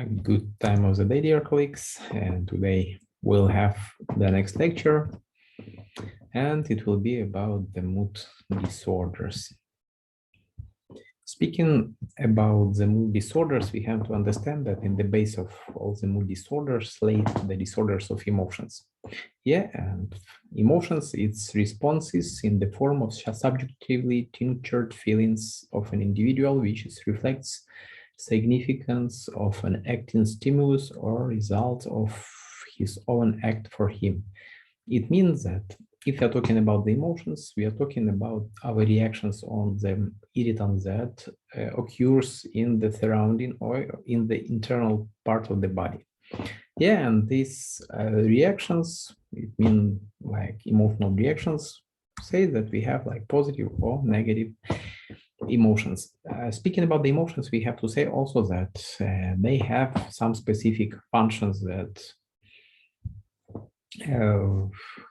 A good time of the day, dear colleagues, and today we'll have the next lecture, and it will be about the mood disorders. Speaking about the mood disorders, we have to understand that in the base of all the mood disorders lay the disorders of emotions. Yeah, and emotions, it's responses in the form of subjectively tinctured feelings of an individual, which reflects significance of an acting stimulus or result of his own act for him. It means that if we are talking about the emotions, we are talking about our reactions on the irritant that occurs in the surrounding or in the internal part of the body. Yeah, and these reactions, it means like emotional reactions, say that we have like positive or negative emotions. Speaking about the emotions, we have to say also that they have some specific functions that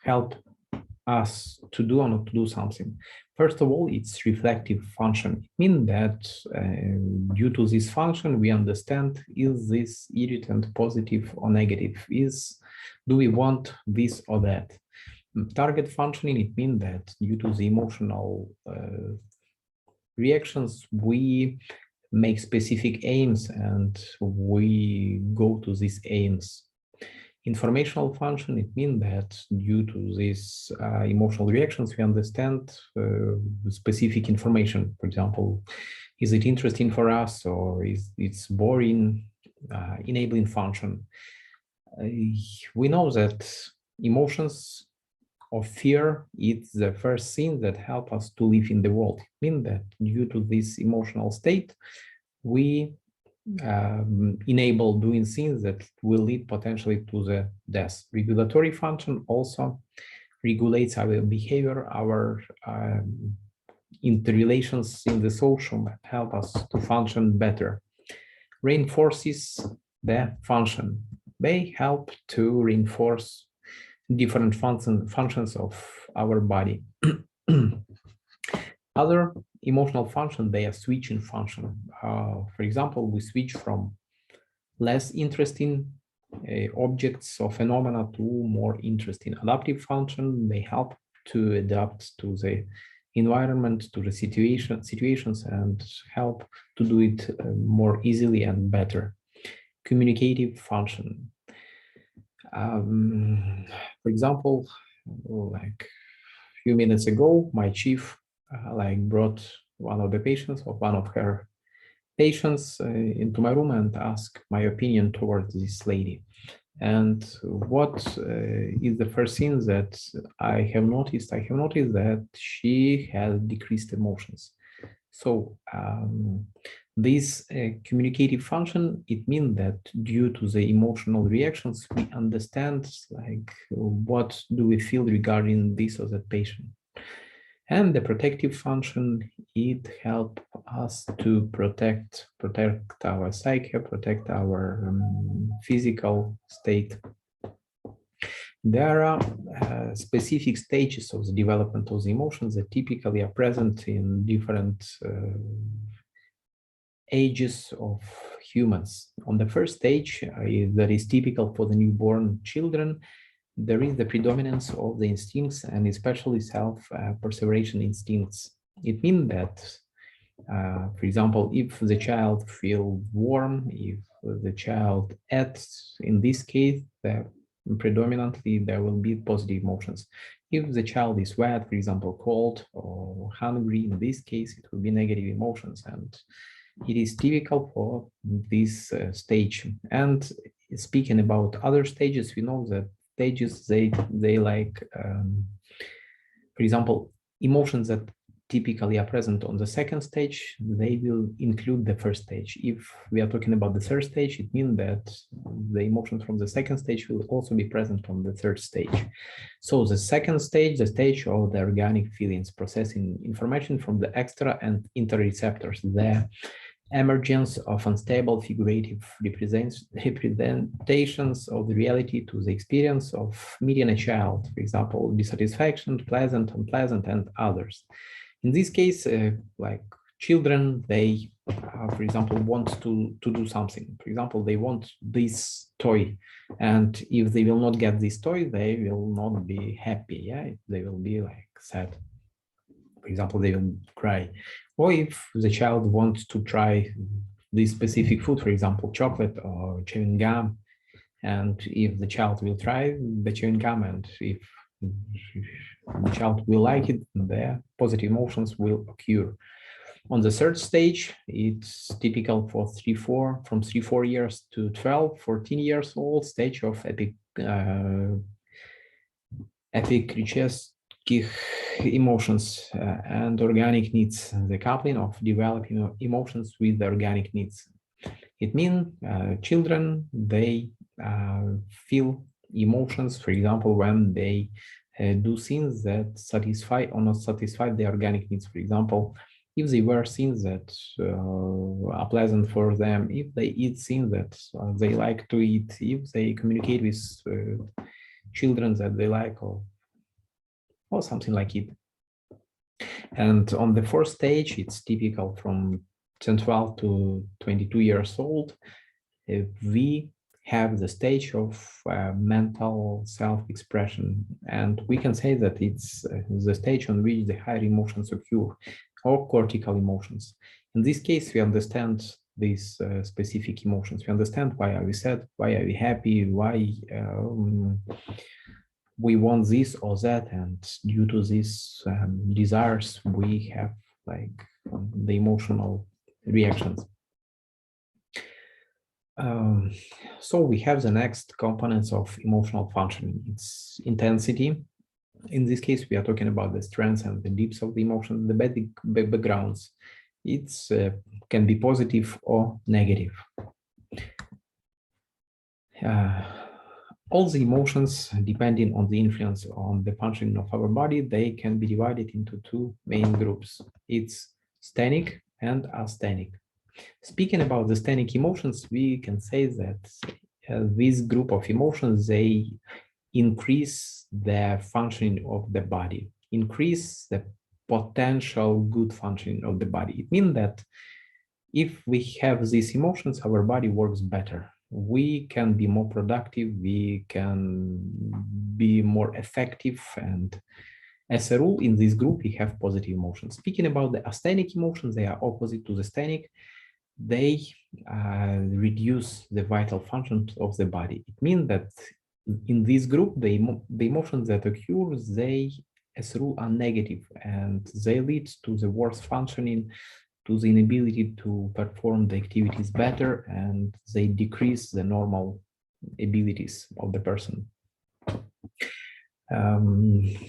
help us to do or not to do something. First of all, it's reflective function. It means that due to this function, we understand, is this irritant positive or negative? Do we want this or that? Target functioning, it means that due to the emotional reactions, we make specific aims and we go to these aims. Informational function, it means that due to these emotional reactions, we understand specific information. For example, is it interesting for us or is it's boring? Enabling function. We know that emotions of fear, it's the first thing that help us to live in the world. It means that due to this emotional state, we enable doing things that will lead potentially to the death. Regulatory function also regulates our behavior, our interrelations in the social that help us to function better. Reinforces the function. They help to reinforce different functions of our body. Other emotional function, they are switching function. For example, we switch from less interesting objects or phenomena to more interesting. Adaptive function, they help to adapt to the environment, to the situations and help to do it more easily and better. Communicative function. For example, like a few minutes ago, my chief brought one of the patients or one of her patients into my room and asked my opinion towards this lady. And what is the first thing that I have noticed? I have noticed that she has decreased emotions. So this communicative function, it means that due to the emotional reactions, we understand like what do we feel regarding this or that patient. And the protective function, it helps us to protect our psyche, protect our physical state. There are specific stages of the development of the emotions that typically are present in different ages of humans. On the first stage, that is typical for the newborn children, there is the predominance of the instincts and especially self-preservation instincts. It means that, for example, if the child feels warm, if the child acts, in this case, predominantly there will be positive emotions. If the child is wet, for example, cold or hungry, in this case, it will be negative emotions. And it is typical for this stage. And speaking about other stages, we know that stages, they like, for example, emotions that typically are present on the second stage, they will include the first stage. If we are talking about the third stage, it means that the emotions from the second stage will also be present on the third stage. So the second stage, the stage of the organic feelings, processing information from the extra and interoceptors, the emergence of unstable figurative representations of the reality to the experience of meeting a child, for example, dissatisfaction, pleasant, unpleasant, and others. In this case, like Children, they, for example, want to do something. For example, they want this toy, and if they will not get this toy, they will not be happy. Yeah, they will be like sad. For example, they will cry. Or if the child wants to try this specific food, for example, chocolate or chewing gum, and if the child will try the chewing gum, and if the child will like it, the positive emotions will occur. On the third stage, it's typical for from 3-4 years to 12, 14 years old stage of epicurических emotions and organic needs, the coupling of developing emotions with the organic needs. It means children, they feel emotions, for example, when they do things that satisfy or not satisfy the organic needs. For example, if they wear things that are pleasant for them, if they eat things that they like to eat, if they communicate with children that they like, or something like it. And on the fourth stage, it's typical from 12 to 22 years old. We have the stage of mental self-expression, and we can say that it's the stage on which the higher emotions occur, or cortical emotions. In this case, we understand these specific emotions. We understand why are we sad, why are we happy, why we want this or that, and due to these desires, we have like the emotional reactions. So we have the next components of emotional functioning. It's intensity. In this case, we are talking about the strengths and the depths of the emotion, the backgrounds. It's can be positive or negative. All the emotions, depending on the influence on the functioning of our body, they can be divided into two main groups. It's sthenic and asthenic. Speaking about the sthenic emotions, we can say that this group of emotions, they increase the functioning of the body, increase the potential good functioning of the body. It means that if we have these emotions, our body works better. We can be more productive, we can be more effective, and as a rule, in this group, we have positive emotions. Speaking about the asthenic emotions, they are opposite to the sthenic. They reduce the vital functions of the body. It means that in this group, the emotions that occur, they as a rule are negative, and they lead to the worse functioning, to the inability to perform the activities better, and they decrease the normal abilities of the person.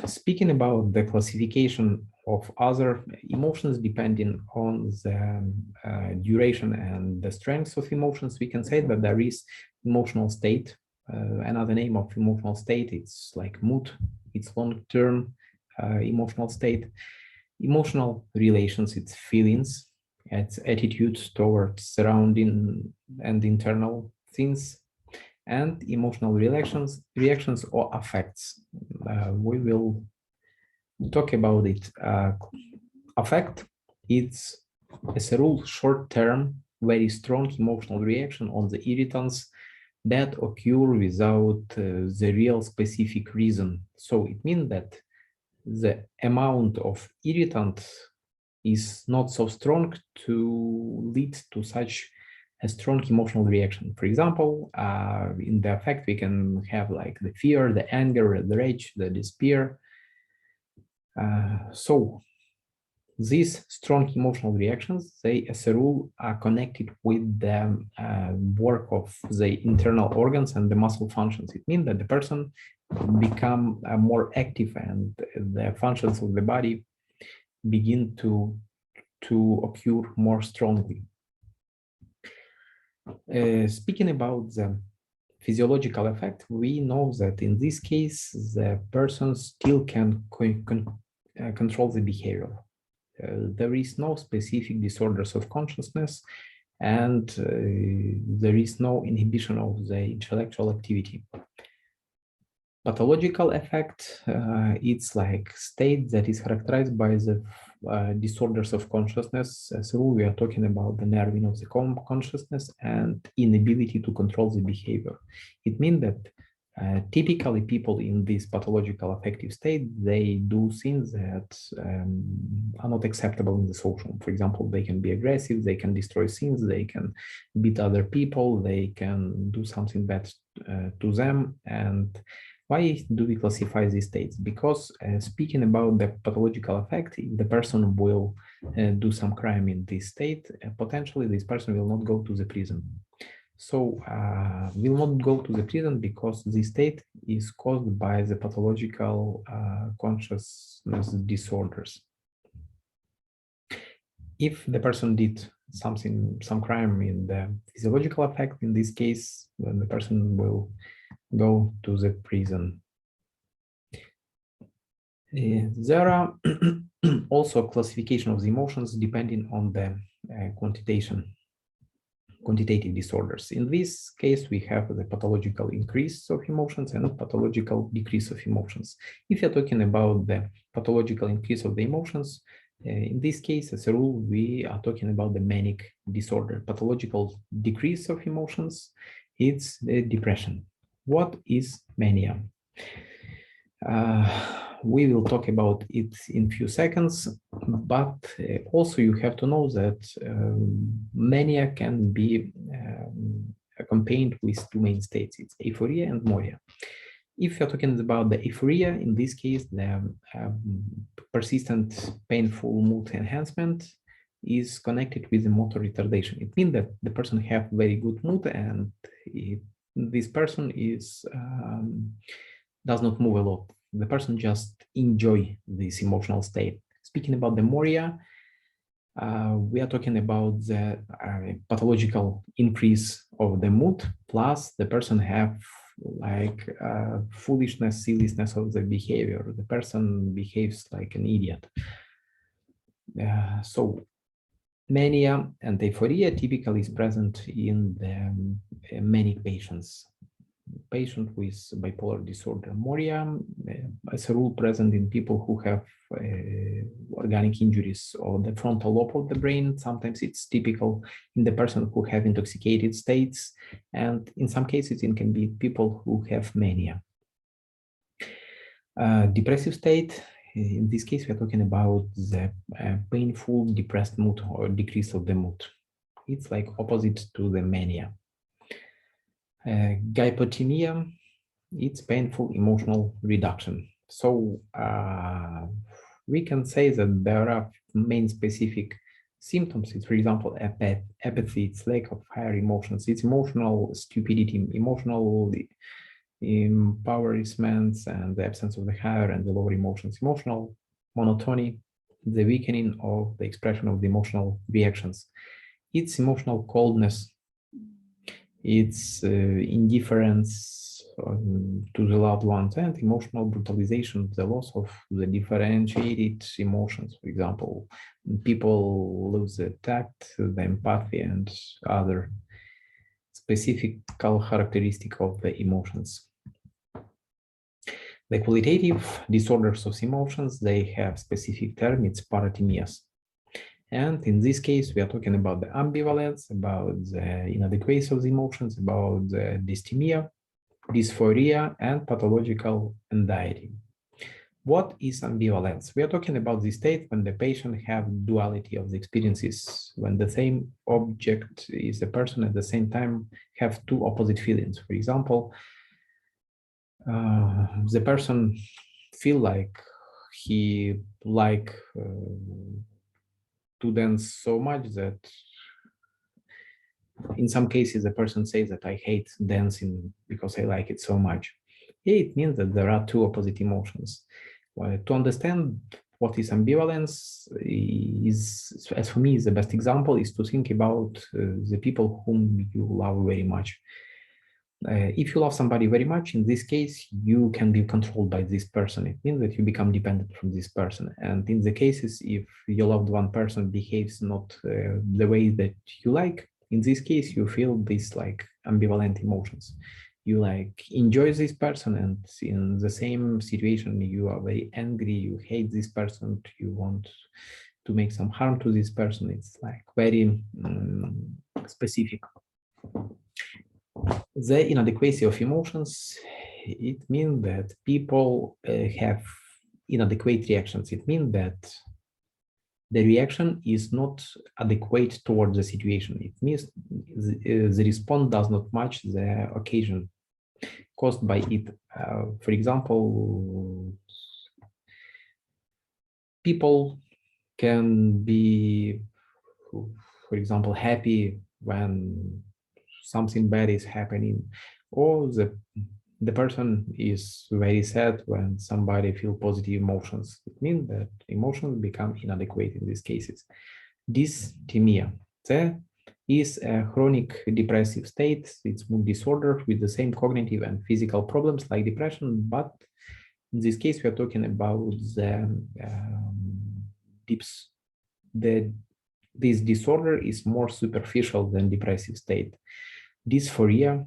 Speaking about the classification of other emotions depending on the duration and the strength of emotions, we can say that there is emotional state. Another name of emotional state, it's like mood, it's long-term emotional state. Emotional relations, it's feelings, it's attitudes towards surrounding and internal things, and emotional reactions or affects. We will talk about it. Affect, it's as a rule short-term, very strong emotional reaction on the irritants that occur without the real specific reason. So it means that the amount of irritant is not so strong to lead to such a strong emotional reaction. For example, in the affect, we can have like the fear, the anger, the rage, the despair. So these strong emotional reactions, they as a rule are connected with the work of the internal organs and the muscle functions. It means that the person become more active, and the functions of the body begin to occur more strongly. Speaking about the physiological effect, we know that in this case, the person still can control the behavior. There is no specific disorders of consciousness, and there is no inhibition of the intellectual activity. Pathological effect, it's like state that is characterized by the disorders of consciousness. As a rule, we are talking about the nerving of the consciousness and inability to control the behavior. It means that typically people in this pathological affective state, they do things that are not acceptable in the social. For example, they can be aggressive, they can destroy things, they can beat other people, they can do something bad to them. And why do we classify these states? Because speaking about the pathological effect, if the person will do some crime in this state, potentially this person will not go to the prison. So will not go to the prison because the state is caused by the pathological consciousness disorders. If the person did some crime in the physiological effect, in this case, then the person will go to the prison. There are also classification of the emotions depending on the quantitative disorders. In this case, we have the pathological increase of emotions and pathological decrease of emotions. If you're talking about the pathological increase of the emotions, in this case, as a rule, we are talking about the manic disorder. Pathological decrease of emotions, it's the depression. What is mania? We will talk about it in few seconds, but also you have to know that mania can be accompanied with two main states. It's euphoria and moria. If you're talking about the euphoria, in this case, the persistent painful mood enhancement is connected with the motor retardation. It means that the person have very good mood and this person is does not move a lot. The person just enjoy this emotional state. Speaking about the moria, we are talking about the pathological increase of the mood, plus the person have like foolishness, silliness of the behavior. The person behaves like an idiot. So mania and euphoria typically is present in the manic patients. Patient with bipolar disorder. Moria, as a rule, present in people who have organic injuries or the frontal lobe of the brain. Sometimes it's typical in the person who have intoxicated states, and in some cases it can be people who have mania. Depressive state, in this case we are talking about the painful depressed mood or decrease of the mood. It's like opposite to the mania. Hypotonia, it's painful emotional reduction. So we can say that there are main specific symptoms. It's, for example, apathy, it's lack of higher emotions, it's emotional stupidity, emotional empowerment, and the absence of the higher and the lower emotions, emotional monotony, the weakening of the expression of the emotional reactions. It's emotional coldness, it's indifference to the loved ones, and emotional brutalization, the loss of the differentiated emotions. For example, people lose the tact, the empathy, and other specific characteristic of the emotions. The qualitative disorders of emotions, they have specific term, it's parathemias. And in this case, we are talking about the ambivalence, about the inadequacy of the emotions, about the dysthymia, dysphoria, and pathological anxiety. What is ambivalence? We are talking about the state when the patient have duality of the experiences, when the same object is the person at the same time have two opposite feelings. For example, the person feel like he to dance so much that in some cases the person says that I hate dancing because I like it so much. It means that there are two opposite emotions. Well, to understand what is ambivalence is, as for me, is the best example is to think about the people whom you love very much. If you love somebody very much, in this case, you can be controlled by this person. It means that you become dependent from this person. And in the cases, if your loved one person behaves not the way that you like, in this case, you feel these like ambivalent emotions. you like enjoy this person, and in the same situation you are very angry, you hate this person, you want to make some harm to this person. It's like very specific. The inadequacy of emotions, it means that people have inadequate reactions. It means that the reaction is not adequate towards the situation. It means the response does not match the occasion caused by it. For example, people can be, for example, happy when something bad is happening, or the person is very sad when somebody feel positive emotions. It means that emotions become inadequate in these cases. Dysthymia. There is a chronic depressive state. It's mood disorder with the same cognitive and physical problems like depression, but in this case, we are talking about this disorder is more superficial than depressive state. Dysphoria,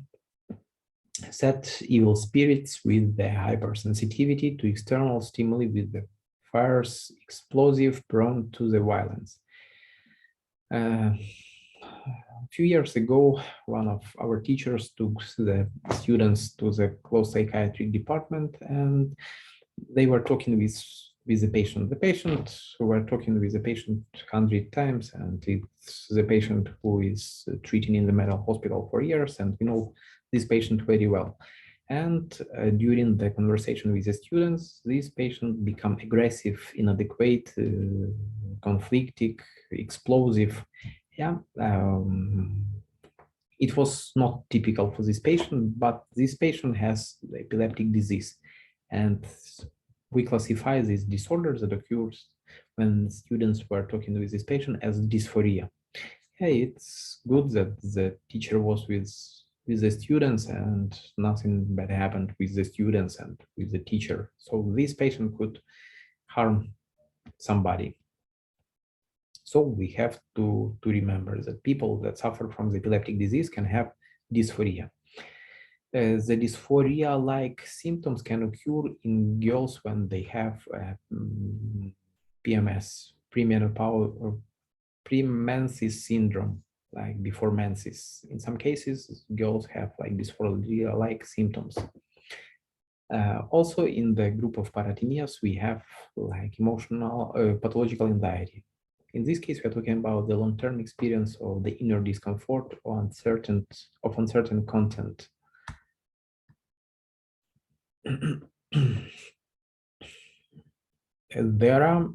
set evil spirits with the hypersensitivity to external stimuli with the fierce, explosive, prone to the violence. A few years ago, one of our teachers took the students to the close psychiatric department, and they were talking with the patient. The patient who were talking with the patient 100 times, and it's the patient who is treating in the mental hospital for years, and we know this patient very well. And during the conversation with the students, this patient become aggressive, inadequate, conflicting, explosive. Yeah, it was not typical for this patient, but this patient has epileptic disease, and we classify this disorder that occurs when students were talking with this patient as dysphoria. Hey, it's good that the teacher was with the students and nothing bad happened with the students and with the teacher. So this patient could harm somebody. So we have to remember that people that suffer from the epileptic disease can have dysphoria. The dysphoria-like symptoms can occur in girls when they have PMS, premenopause or premenses syndrome, like before menses. In some cases, girls have like dysphoria-like symptoms. Also, in the group of parathenias, we have like emotional, pathological anxiety. In this case, we're talking about the long-term experience of the inner discomfort or uncertain content. There are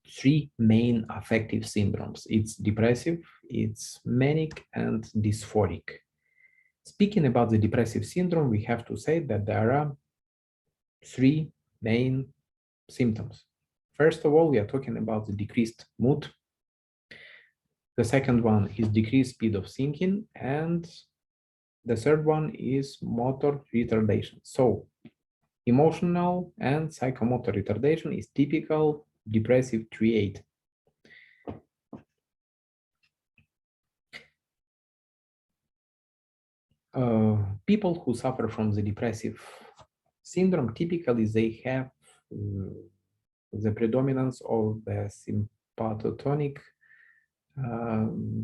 three main affective syndromes. It's depressive, it's manic, and dysphoric. Speaking about the depressive syndrome, we have to say that there are three main symptoms. First of all, we are talking about the decreased mood. The second one is decreased speed of thinking, and the third one is motor retardation. So emotional and psychomotor retardation is typical depressive trait. People who suffer from the depressive syndrome, typically they have the predominance of the sympathotonic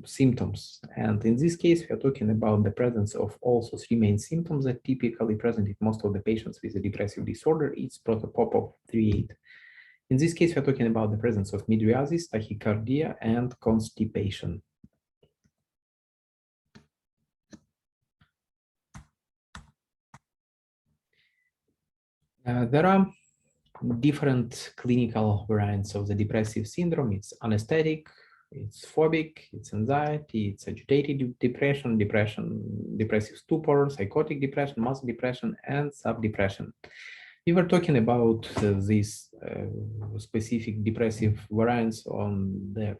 symptoms. And in this case, we are talking about the presence of also three main symptoms that typically present in most of the patients with a depressive disorder. It's protopop of 3-8. In this case, we are talking about the presence of mydriasis, tachycardia, and constipation. There are different clinical variants of the depressive syndrome. It's anesthetic, it's phobic, it's anxiety, it's agitated depression, depressive stupor, psychotic depression, mask depression, and subdepression. We were talking about these specific depressive variants on the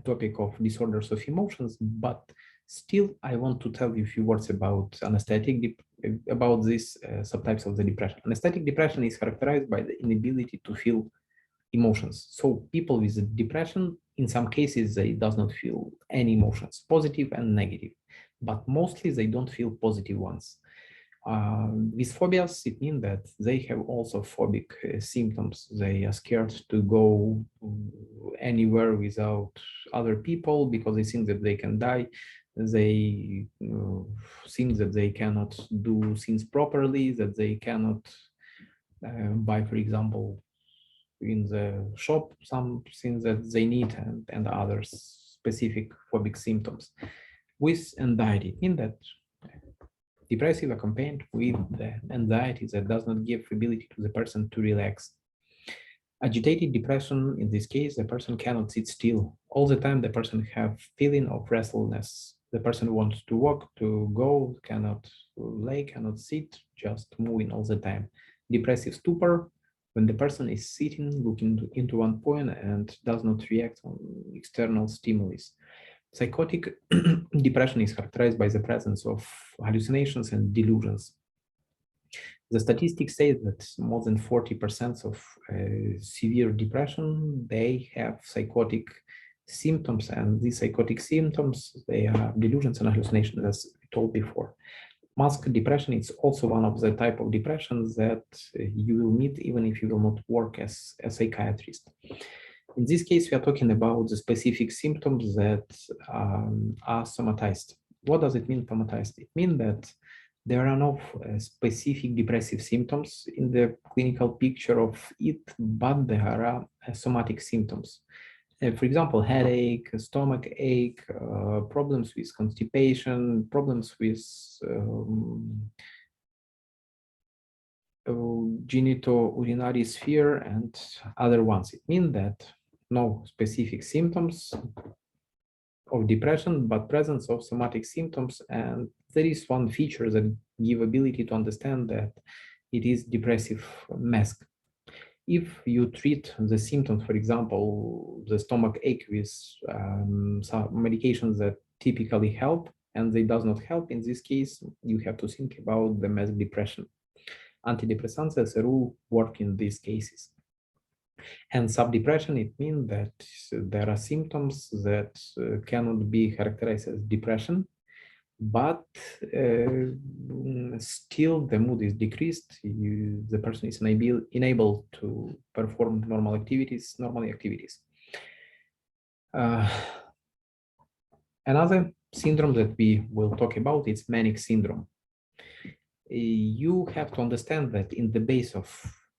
topic of disorders of emotions, but still I want to tell you a few words about about these subtypes of the depression. Anesthetic depression is characterized by the inability to feel emotions. So people with depression, in some cases, they does not feel any emotions, positive and negative, but mostly they don't feel positive ones. With phobias, it means that they have also phobic symptoms. They are scared to go anywhere without other people because they think that they can die. They think that they cannot do things properly, that they cannot buy, for example, in the shop some things that they need, and other specific phobic symptoms. With anxiety, it means that depressive accompanied with the anxiety that does not give ability to the person to relax. Agitated depression, in this case, the person cannot sit still. All the time the person have feeling of restlessness. The person wants to walk, to go, cannot lay, cannot sit, just moving all the time. Depressive stupor, when the person is sitting, looking into one point and does not react on external stimuli. Psychotic depression is characterized by the presence of hallucinations and delusions. The statistics say that more than 40% of severe depression, they have psychotic symptoms, and these psychotic symptoms, they are delusions and hallucinations, as we told before. Mask depression is also one of the type of depressions that you will meet even if you will not work as a psychiatrist. In this case, we are talking about the specific symptoms that are somatized. What does it mean, somatized? It means that there are no specific depressive symptoms in the clinical picture of it, but there are somatic symptoms. For example, headache, stomach ache, problems with constipation, problems with genitourinary sphere, and other ones. It means that no specific symptoms of depression, but presence of somatic symptoms. And there is one feature that give ability to understand that it is depressive mask. If you treat the symptoms, for example, the stomach ache with some medications that typically help, and they does not help, in this case, you have to think about the mask depression. Antidepressants as a rule work in these cases. And subdepression, it means that there are symptoms that cannot be characterized as depression, but still the mood is decreased. The person is unable to perform normal activities. Another syndrome that we will talk about is manic syndrome. You have to understand that in the base of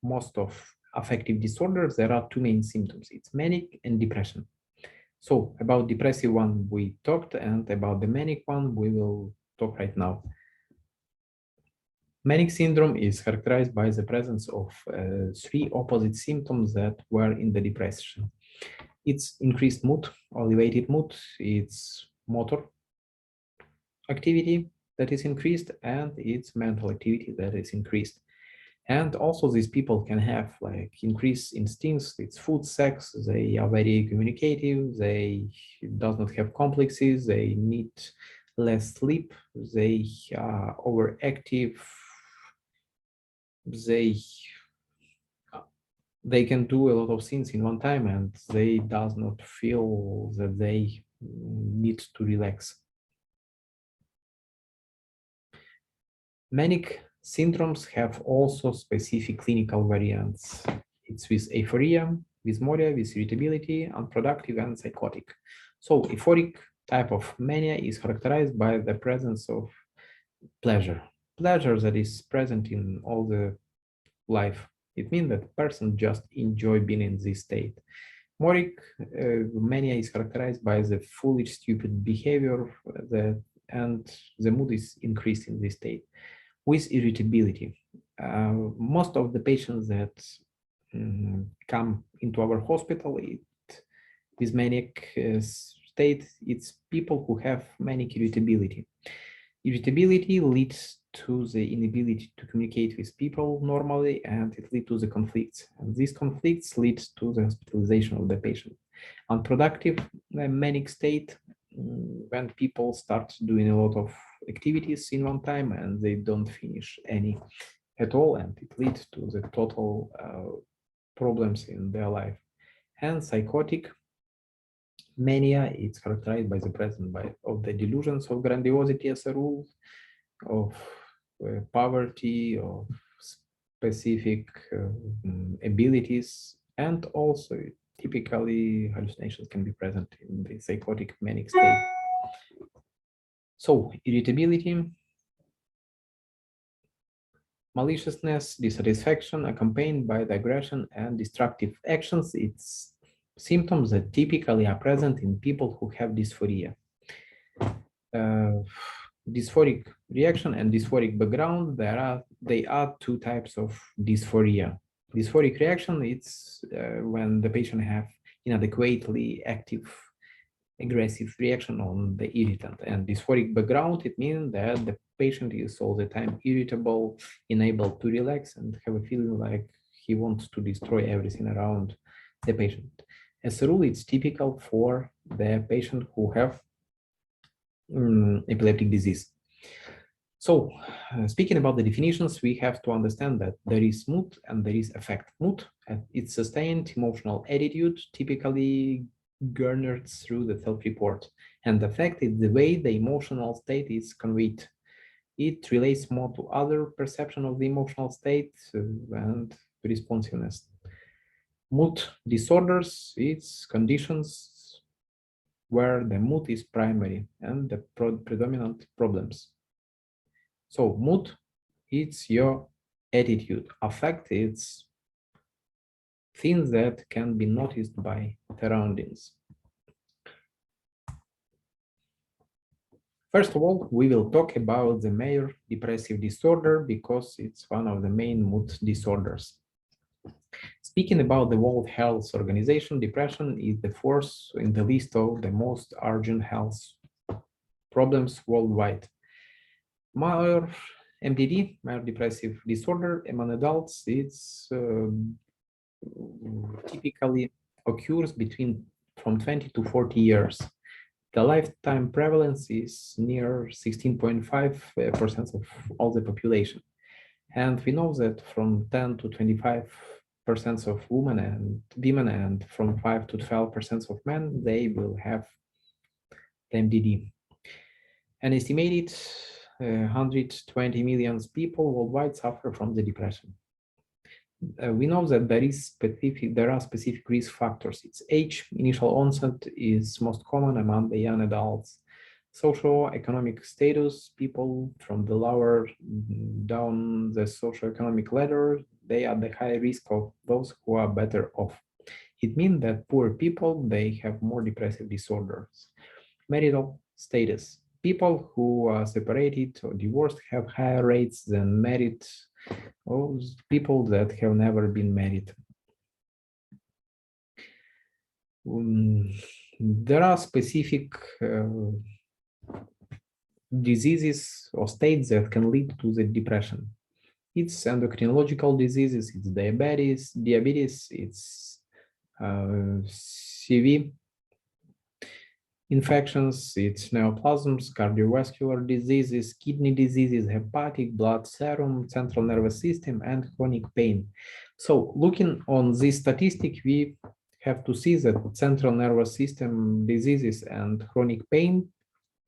most of affective disorders, there are two main symptoms. It's manic and depression. So about depressive one we talked, and about the manic one we will talk right now. Manic syndrome is characterized by the presence of three opposite symptoms that were in the depression. It's increased mood, elevated mood, it's motor activity that is increased, and it's mental activity that is increased. And also these people can have like increased instincts, it's food, sex, they are very communicative, they does not have complexes, they need less sleep, they are overactive, they can do a lot of things in one time, and they does not feel that they need to relax. Manic syndromes have also specific clinical variants. It's with aphoria, with moria, with irritability, unproductive, and psychotic. So euphoric type of mania is characterized by the presence of pleasure that is present in all the life. It means that the person just enjoy being in this state. Moric mania is characterized by the foolish, stupid behavior and the mood is increased in this state. With irritability, most of the patients that come into our hospital with manic state, it's people who have manic irritability. Irritability leads to the inability to communicate with people normally, and it leads to the conflicts. And these conflicts lead to the hospitalization of the patient. Unproductive manic state, when people start doing a lot of activities in one time and they don't finish any at all, and it leads to the total problems in their life. And psychotic mania, it's characterized by the presence of the delusions of grandiosity as a rule, of poverty, of specific abilities, and also typically hallucinations can be present in the psychotic manic state. So irritability, maliciousness, dissatisfaction accompanied by the aggression and destructive actions. It's symptoms that typically are present in people who have dysphoria. Dysphoric reaction and dysphoric background, they are two types of dysphoria. Dysphoric reaction, it's when the patient have inadequately active aggressive reaction on the irritant, and dysphoric background, it means that the patient is all the time irritable, unable to relax, and have a feeling like he wants to destroy everything around the patient. As a rule, it's typical for the patient who have epileptic disease. So, speaking about the definitions, we have to understand that there is mood and there is affect. Mood, it's sustained emotional attitude, typically garnered through the self-report. And affect is the way the emotional state is conveyed. It relates more to other perception of the emotional state and responsiveness. Mood disorders, it's conditions where the mood is primary and the predominant problems. So mood, it's your attitude. Affect, it's things that can be noticed by surroundings. First of all, we will talk about the major depressive disorder because it's one of the main mood disorders. Speaking about the World Health Organization, depression is the fourth in the list of the most urgent health problems worldwide. Major MDD, major depressive disorder among adults, it's typically occurs from 20 to 40 years. The lifetime prevalence is near 16.5% of all the population. And we know that from 10 to 25% of women and from 5 to 12% of men, they will have MDD. An estimated 120 million people worldwide suffer from the depression. We know that there are specific risk factors. It's age, initial onset is most common among the young adults. Socio-economic status, people from the lower down the socio-economic ladder, they are the high risk of those who are better off. It means that poor people, they have more depressive disorders. Marital status, people who are separated or divorced have higher rates than married or people that have never been married. There are specific diseases or states that can lead to the depression. It's endocrinological diseases, it's diabetes, it's CV infections, it's neoplasms, cardiovascular diseases, kidney diseases, hepatic, blood serum, central nervous system, and chronic pain. So looking on this statistic, we have to see that central nervous system diseases and chronic pain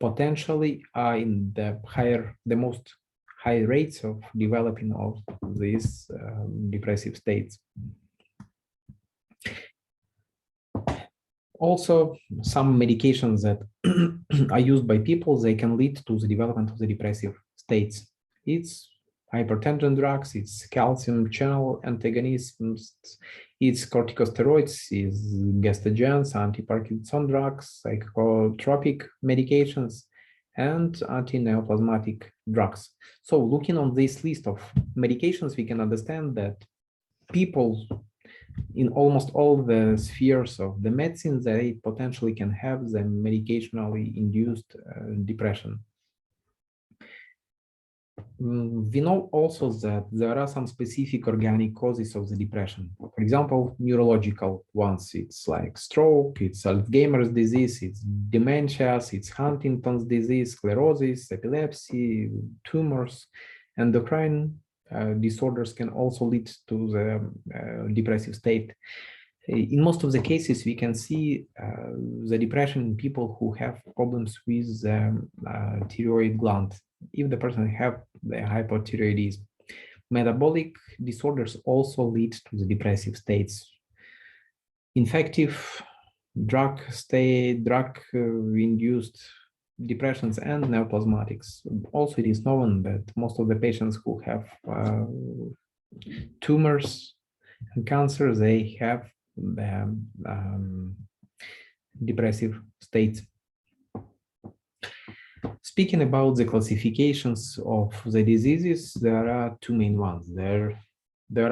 potentially are in the most high rates of developing of these depressive states. Also, some medications that are used by people, they can lead to the development of the depressive states. It's hypertension drugs, it's calcium channel antagonists, it's corticosteroids, it's gestagens, antiparkinson drugs, psychotropic medications, and anti-neoplasmatic drugs. So looking on this list of medications, we can understand that people in almost all the spheres of the medicine, they potentially can have the medicationally induced depression. We know also that there are some specific organic causes of the depression. For example, neurological ones, it's like stroke, it's Alzheimer's disease, it's dementias, it's Huntington's disease, sclerosis, epilepsy, tumors, endocrine disorders can also lead to the depressive state. In most of the cases, we can see the depression in people who have problems with the thyroid gland. if the person have the hypothyroidism. Metabolic disorders also lead to the depressive states. Infective drug-induced depressions and neoplasmatics. Also, it is known that most of the patients who have tumors and cancer, they have the depressive states. Speaking about the classifications of the diseases, there are two main ones. There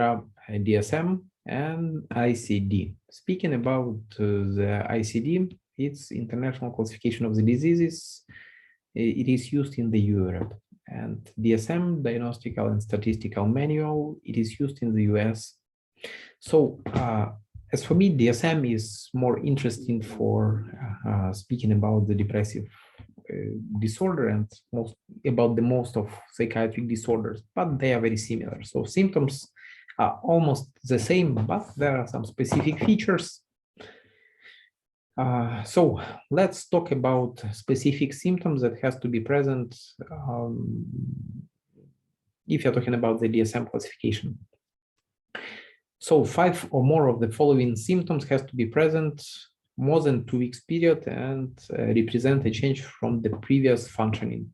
are DSM and ICD. Speaking about the ICD, it's International Classification of the Diseases. It is used in the Europe. And DSM, Diagnostical and Statistical Manual, it is used in the US. So as for me, DSM is more interesting for speaking about the depressive disorder and about the most of psychiatric disorders, but they are very similar. So symptoms are almost the same, but there are some specific features. So let's talk about specific symptoms that has to be present if you're talking about the DSM classification. So 5 or more of the following symptoms has to be present more than 2 weeks period and represent a change from the previous functioning.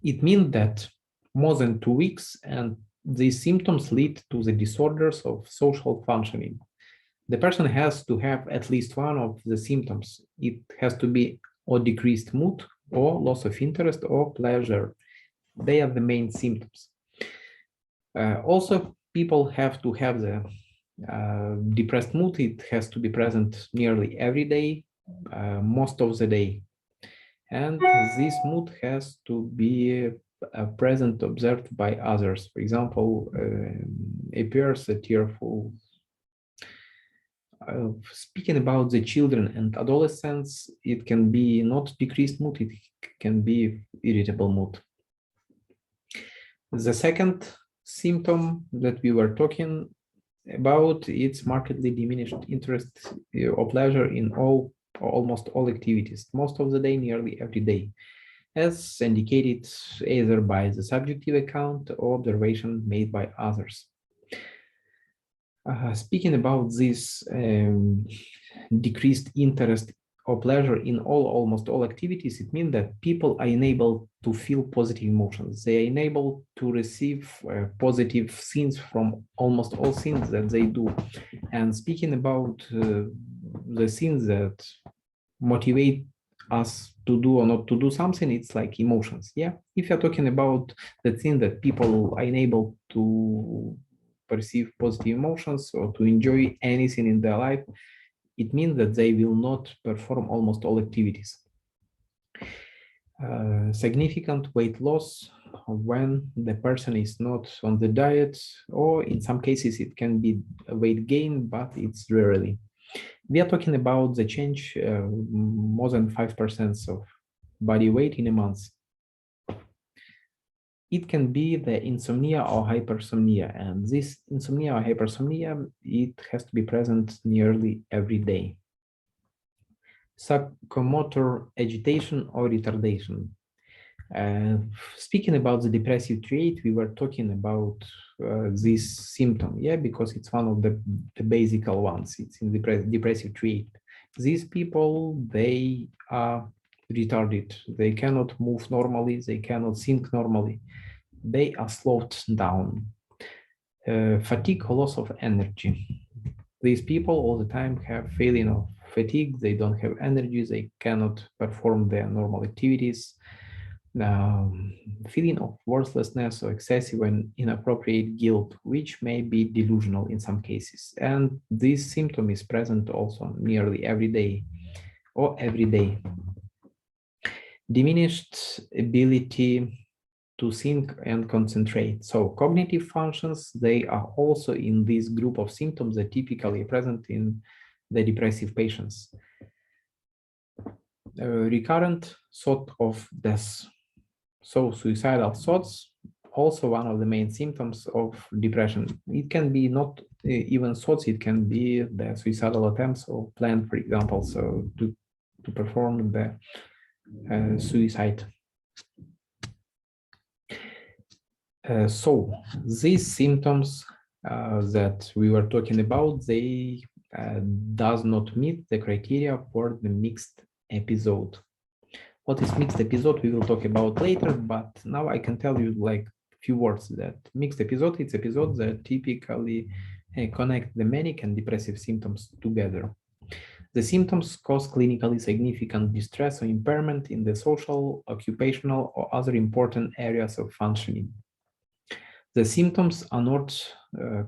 It means that more than 2 weeks and these symptoms lead to the disorders of social functioning. The person has to have at least one of the symptoms. It has to be or decreased mood or loss of interest or pleasure. They are the main symptoms. Also, people have to have the depressed mood. It has to be present nearly every day, most of the day. And this mood has to be present, observed by others. For example, appears a tearful. Speaking about the children and adolescents, it can be not decreased mood, it can be irritable mood. The second symptom that we were talking about, it's markedly diminished interest or pleasure in all or almost all activities, most of the day, nearly every day, as indicated either by the subjective account or observation made by others. Speaking about this decreased interest or pleasure in almost all activities, it means that people are unable to feel positive emotions. They are unable to receive positive things from almost all things that they do. And speaking about the things that motivate us to do or not to do something, it's like emotions. Yeah, if you're talking about the thing that people are unable to perceive positive emotions or to enjoy anything in their life, it means that they will not perform almost all activities. Significant weight loss when the person is not on the diet, or in some cases it can be a weight gain, but it's rarely. We are talking about the change more than 5% of body weight in a month. It can be the insomnia or hypersomnia, and this insomnia or hypersomnia, it has to be present nearly every day. Psychomotor agitation or retardation. Speaking about the depressive trait, we were talking about this symptom, yeah, because it's one of the basic ones. It's in the depressive trait. These people, they are retarded. They cannot move normally. They cannot think normally. They are slowed down. Fatigue or loss of energy. These people all the time have feeling of fatigue. They don't have energy. They cannot perform their normal activities. Feeling of worthlessness or excessive and inappropriate guilt, which may be delusional in some cases. And this symptom is present also nearly every day or every day. Diminished ability to think and concentrate. So cognitive functions, they are also in this group of symptoms that typically present in the depressive patients. Recurrent thought of death. So suicidal thoughts, also one of the main symptoms of depression. It can be not even thoughts, it can be the suicidal attempts or plan, for example, so to perform the suicide. So these symptoms that we were talking about, they does not meet the criteria for the mixed episode. What is mixed episode we will talk about later, but now I can tell you like few words that mixed episode, it's episode that typically connect the manic and depressive symptoms together. The symptoms cause clinically significant distress or impairment in the social, occupational, or other important areas of functioning. The symptoms are not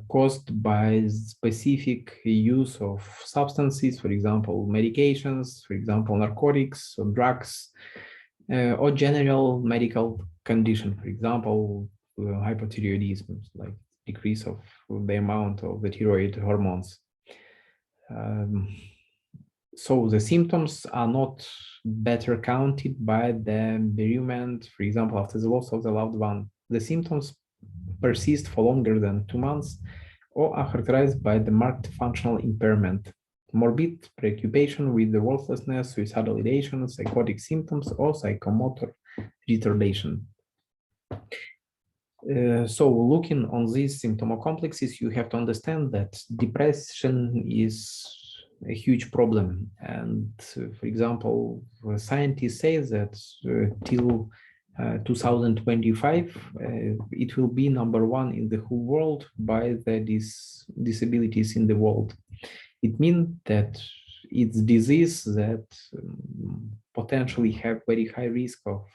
caused by specific use of substances, for example, medications, for example, narcotics or drugs, or general medical condition, for example, hypothyroidism, like decrease of the amount of the thyroid hormones. So the symptoms are not better counted by the bereavement, for example, after the loss of the loved one. The symptoms persist for longer than 2 months or are characterized by the marked functional impairment, morbid preoccupation with the worthlessness, suicidal ideation, psychotic symptoms, or psychomotor retardation. So looking on these symptom complexes, you have to understand that depression is a huge problem. And for example, scientists say that till 2025, it will be #1 in the whole world by the disabilities in the world. It means that it's disease that potentially have very high risk of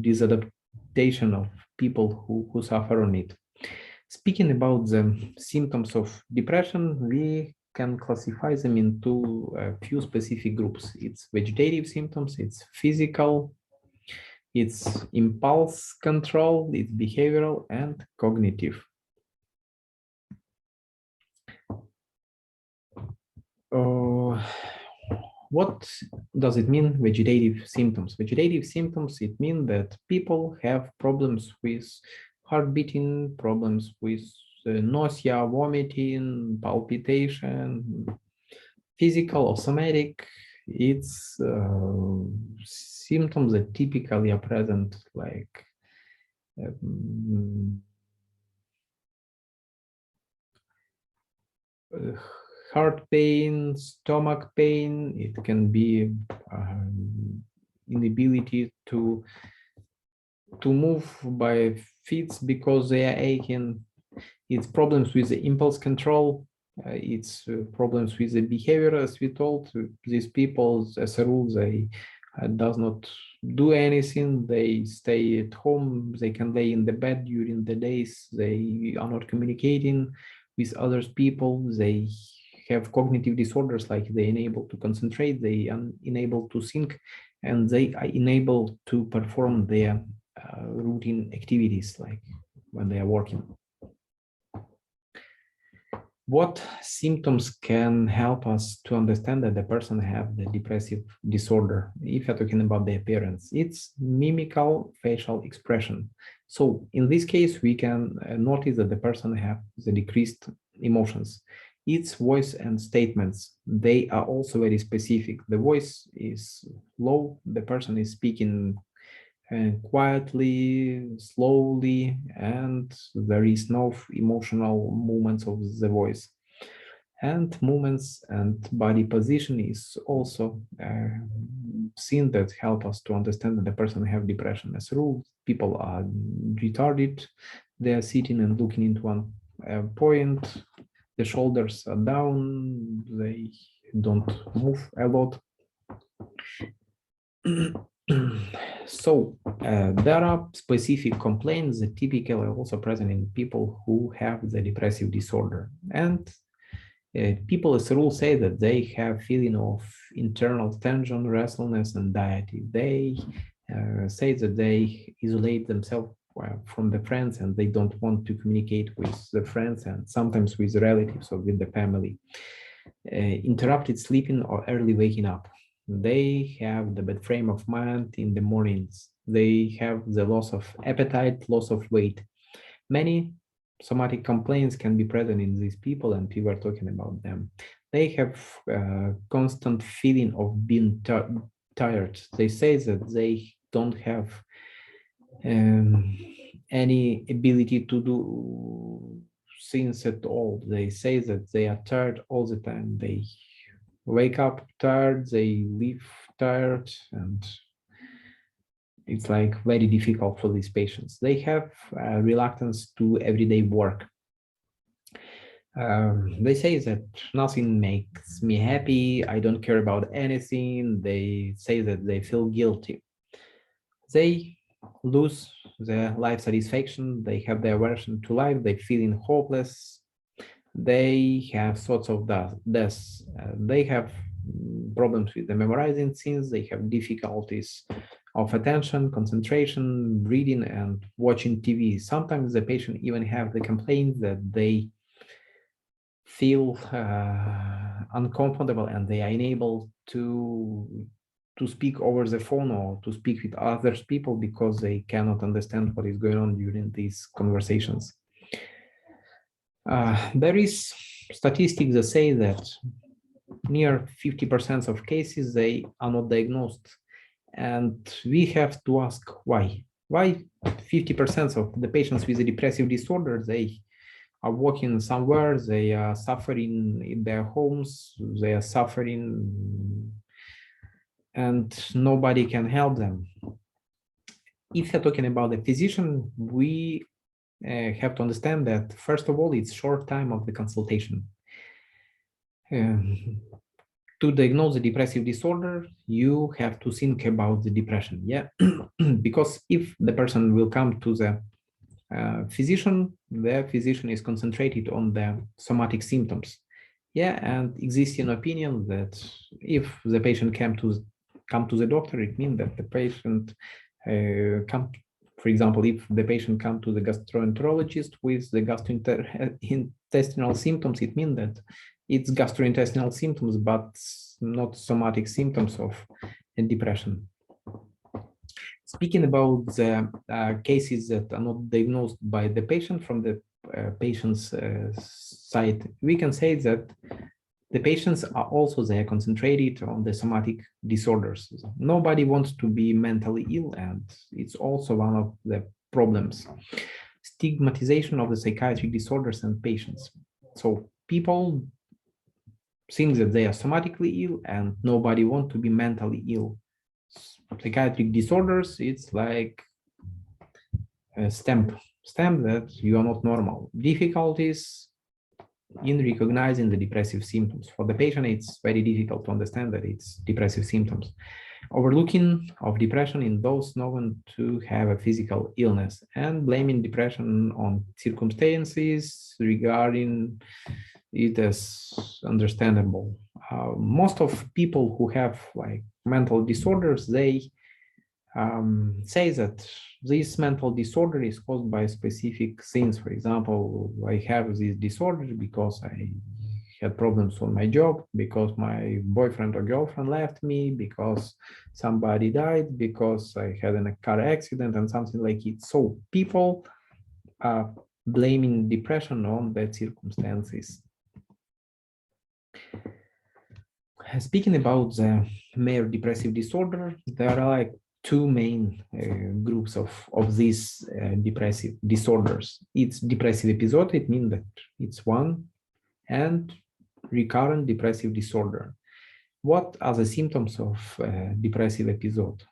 disadaptation of people who suffer on it. Speaking about the symptoms of depression, we can classify them into a few specific groups. It's vegetative symptoms, it's physical, it's impulse control, it's behavioral, and cognitive. What does it mean, vegetative symptoms? Vegetative symptoms, it means that people have problems with heart beating, problems with nausea, vomiting, palpitation, physical or somatic. It's symptoms that typically are present like heart pain, stomach pain. It can be inability to move by feet because they are aching. It's problems with the impulse control. It's problems with the behavior, as we told. These people, as a rule, they does not do anything. They stay at home. They can lay in the bed during the days. They are not communicating with other people. They have cognitive disorders, like they unable to concentrate, they are unable to think, and they are unable to perform their routine activities, like when they are working. What symptoms can help us to understand that the person have the depressive disorder? If you're talking about the appearance, it's mimical facial expression. So in this case, we can notice that the person have the decreased emotions. Its voice and statements, they are also very specific. The voice is low, the person is speaking quietly, slowly, and there is no emotional movements of the voice. And movements and body position is also seen that help us to understand that the person have depression. As a rule, people are retarded. They are sitting and looking into one point. The shoulders are down. They don't move a lot. So there are specific complaints that typically are also present in people who have the depressive disorder. And people as a rule say that they have feeling of internal tension, restlessness, anxiety. They say that they isolate themselves from the friends and they don't want to communicate with the friends and sometimes with relatives or with the family. Interrupted sleeping or early waking up. They have the bad frame of mind in the mornings. They have the loss of appetite, loss of weight. Many somatic complaints can be present in these people, and people are talking about them. They have constant feeling of being tired. They say that they don't have any ability to do things at all. They say that they are tired all the time. They wake up tired, they leave tired, and it's like very difficult for these patients. They have reluctance to everyday work. They say that nothing makes me happy, I don't care about anything. They say that they feel guilty. They lose their life satisfaction, they have their aversion to life, they feeling hopeless, they have thoughts of death. They have problems with the memorizing things, they have difficulties of attention, concentration, reading, and watching TV. Sometimes the patient even have the complaint that they feel uncomfortable and they are unable to speak over the phone or to speak with other people because they cannot understand what is going on during these conversations. There is statistics that say that near 50% of cases they are not diagnosed, and we have to ask why. Why 50% of the patients with a depressive disorder, they are working somewhere, they are suffering in their homes, they are suffering and nobody can help them. If you're talking about the physician, we have to understand that, first of all, it's short time of the consultation. To diagnose the depressive disorder, you have to think about the depression, yeah? Because if the person will come to the physician, the physician is concentrated on the somatic symptoms. Yeah, and exists an opinion that if the patient come to the doctor, it means that the patient for example, if the patient come to the gastroenterologist with the gastrointestinal symptoms, it means that it's gastrointestinal symptoms, but not somatic symptoms of depression. Speaking about the cases that are not diagnosed by the patient, from the patient's side, we can say that the patients are also there concentrated on the somatic disorders. Nobody wants to be mentally ill, and it's also one of the problems. Stigmatization of the psychiatric disorders and patients. So people think that they are somatically ill and nobody wants to be mentally ill. Psychiatric disorders, it's like a stamp that you are not normal. Difficulties in recognizing the depressive symptoms. For the patient, it's very difficult to understand that it's depressive symptoms. Overlooking of depression in those known to have a physical illness, and blaming depression on circumstances regarding it as understandable. Most of people who have like mental disorders, they say that this mental disorder is caused by specific things. For example, I have this disorder because I had problems on my job, because my boyfriend or girlfriend left me, because somebody died, because I had a car accident and something like it. So people are blaming depression on bad circumstances. Speaking about the major depressive disorder, there are like two main groups of these depressive disorders. It's depressive episode, it means that it's one, and recurrent depressive disorder. What are the symptoms of depressive episode?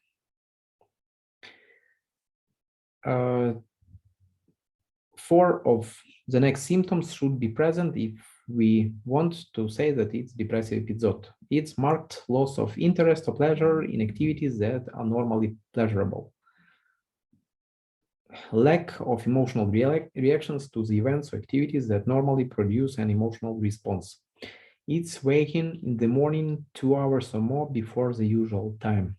Four of the next symptoms should be present if we want to say that it's depressive episode. It's marked loss of interest or pleasure in activities that are normally pleasurable. Lack of emotional reactions to the events or activities that normally produce an emotional response. It's waking in the morning 2 hours or more before the usual time.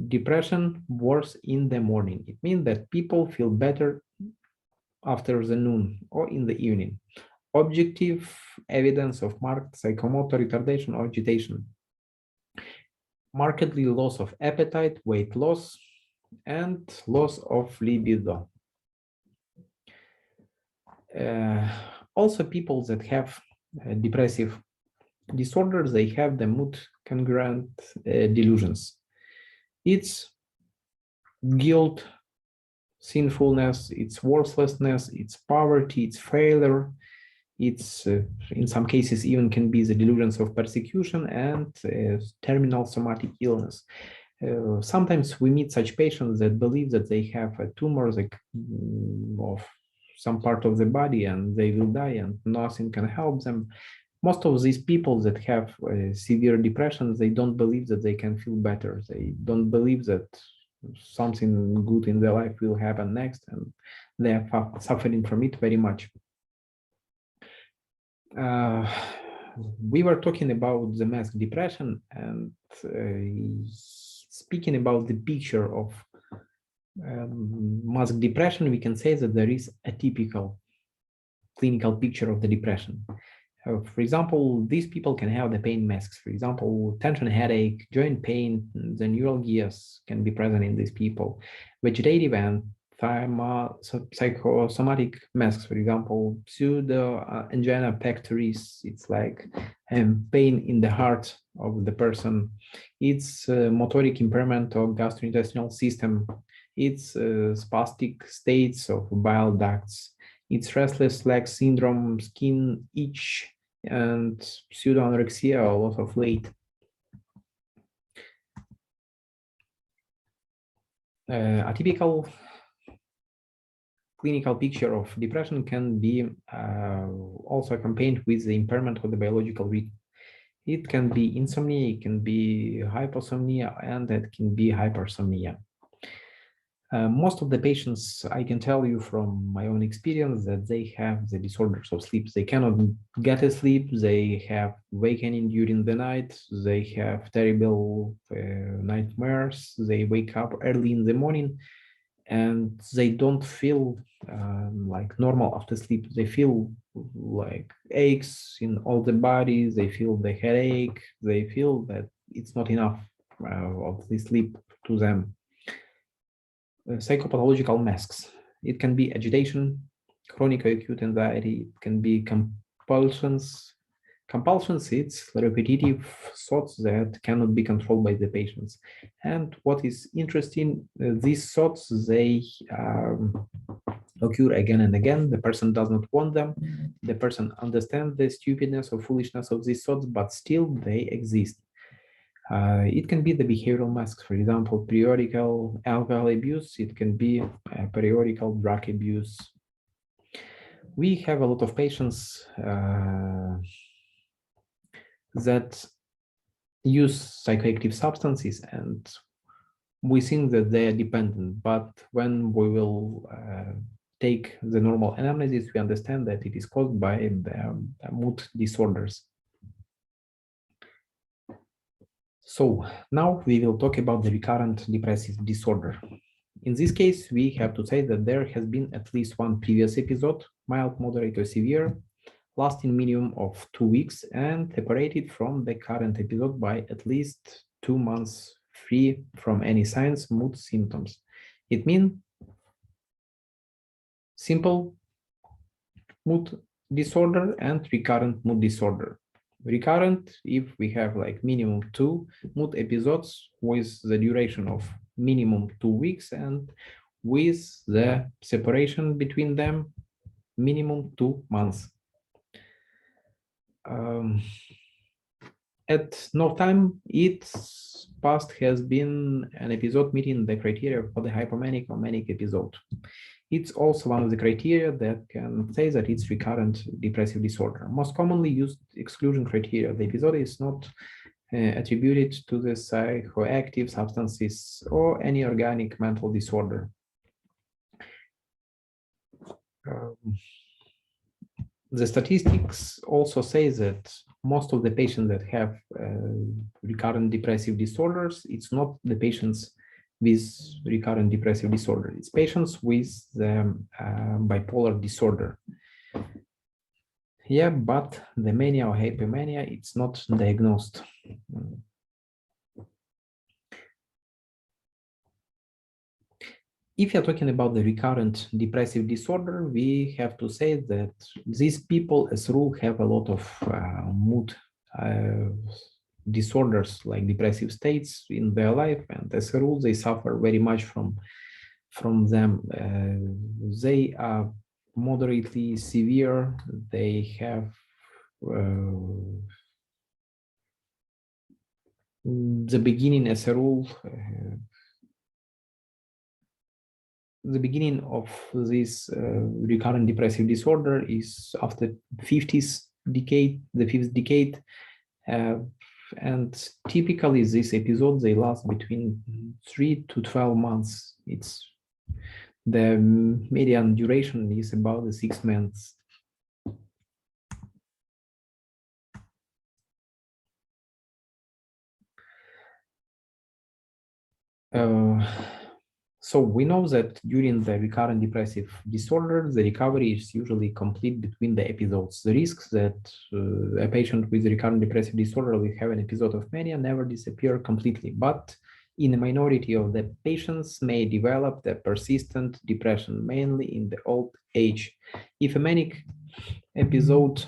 Depression worse in the morning. It means that people feel better after the noon or in the evening. Objective evidence of marked psychomotor retardation or agitation. Markedly loss of appetite, weight loss, and loss of libido. Also, people that have depressive disorders, they have the mood congruent delusions. It's guilt sinfulness, it's worthlessness, it's poverty, it's failure, it's in some cases even can be the delusions of persecution and terminal somatic illness. Sometimes we meet such patients that believe that they have a tumor of some part of the body and they will die and nothing can help them. Most of these people that have severe depression, they don't believe that they can feel better. They don't believe that something good in their life will happen next, and they are suffering from it very much. We were talking about the mask depression, and speaking about the picture of mask depression, we can say that there is a typical clinical picture of the depression. For example, these people can have the pain masks. For example, tension, headache, joint pain, the neuralgias can be present in these people. Vegetative and psychosomatic masks, for example, pseudo angina pectoris, it's like pain in the heart of the person. It's motoric impairment of gastrointestinal system. It's spastic states of bile ducts. It's restless leg syndrome, skin itch, and pseudoanorexia, a lot of weight. A typical clinical picture of depression can be also accompanied with the impairment of the biological rhythm. It can be insomnia, it can be hyposomnia, and it can be hypersomnia. Most of the patients, I can tell you from my own experience, that they have the disorders of sleep. They cannot get a sleep, they have awakening during the night, they have terrible nightmares, they wake up early in the morning, and they don't feel like normal after sleep. They feel like aches in all the body, they feel the headache, they feel that it's not enough of the sleep to them. Psychopathological masks. It can be agitation, chronic acute anxiety, it can be compulsions. Compulsions, it's repetitive thoughts that cannot be controlled by the patients. And what is interesting, these thoughts, they occur again and again. The person does not want them. The person understands the stupidness or foolishness of these thoughts, but still they exist. It can be the behavioral masks, for example, periodical alcohol abuse. It can be periodical drug abuse. We have a lot of patients that use psychoactive substances, and we think that they are dependent. But when we will take the normal anamnesis, we understand that it is caused by the mood disorders. So now we will talk about the recurrent depressive disorder. In this case, we have to say that there has been at least one previous episode, mild, moderate, or severe, lasting minimum of 2 weeks and separated from the current episode by at least 2 months, free from any signs, mood symptoms. It means simple mood disorder and recurrent mood disorder. Recurrent if we have like minimum 2 mood episodes with the duration of minimum 2 weeks, and with the separation between them minimum 2 months. At no time its past has been an episode meeting the criteria for the hypomanic or manic episode. It's also one of the criteria that can say that it's recurrent depressive disorder. Most commonly used exclusion criteria. The episode is not attributed to the psychoactive substances or any organic mental disorder. The statistics also say that most of the patients that have recurrent depressive disorders, it's not the patients with recurrent depressive disorder, it's patients with the bipolar disorder. Yeah, but the mania or hypomania, it's not diagnosed. If you're talking about the recurrent depressive disorder, we have to say that these people, as a rule, have a lot of mood disorders like depressive states in their life, and as a rule, they suffer very much from from them. They are moderately severe. They have the beginning, as a rule, the beginning of this recurrent depressive disorder is after 50th decade, the fifth decade, and typically these episodes, they last between 3 to 12 months. It's the median duration is about 6 months. So we know that during the recurrent depressive disorder, the recovery is usually complete between the episodes. The risks that a patient with recurrent depressive disorder will have an episode of mania never disappear completely, but in a minority of the patients may develop the persistent depression, mainly in the old age. If a manic episode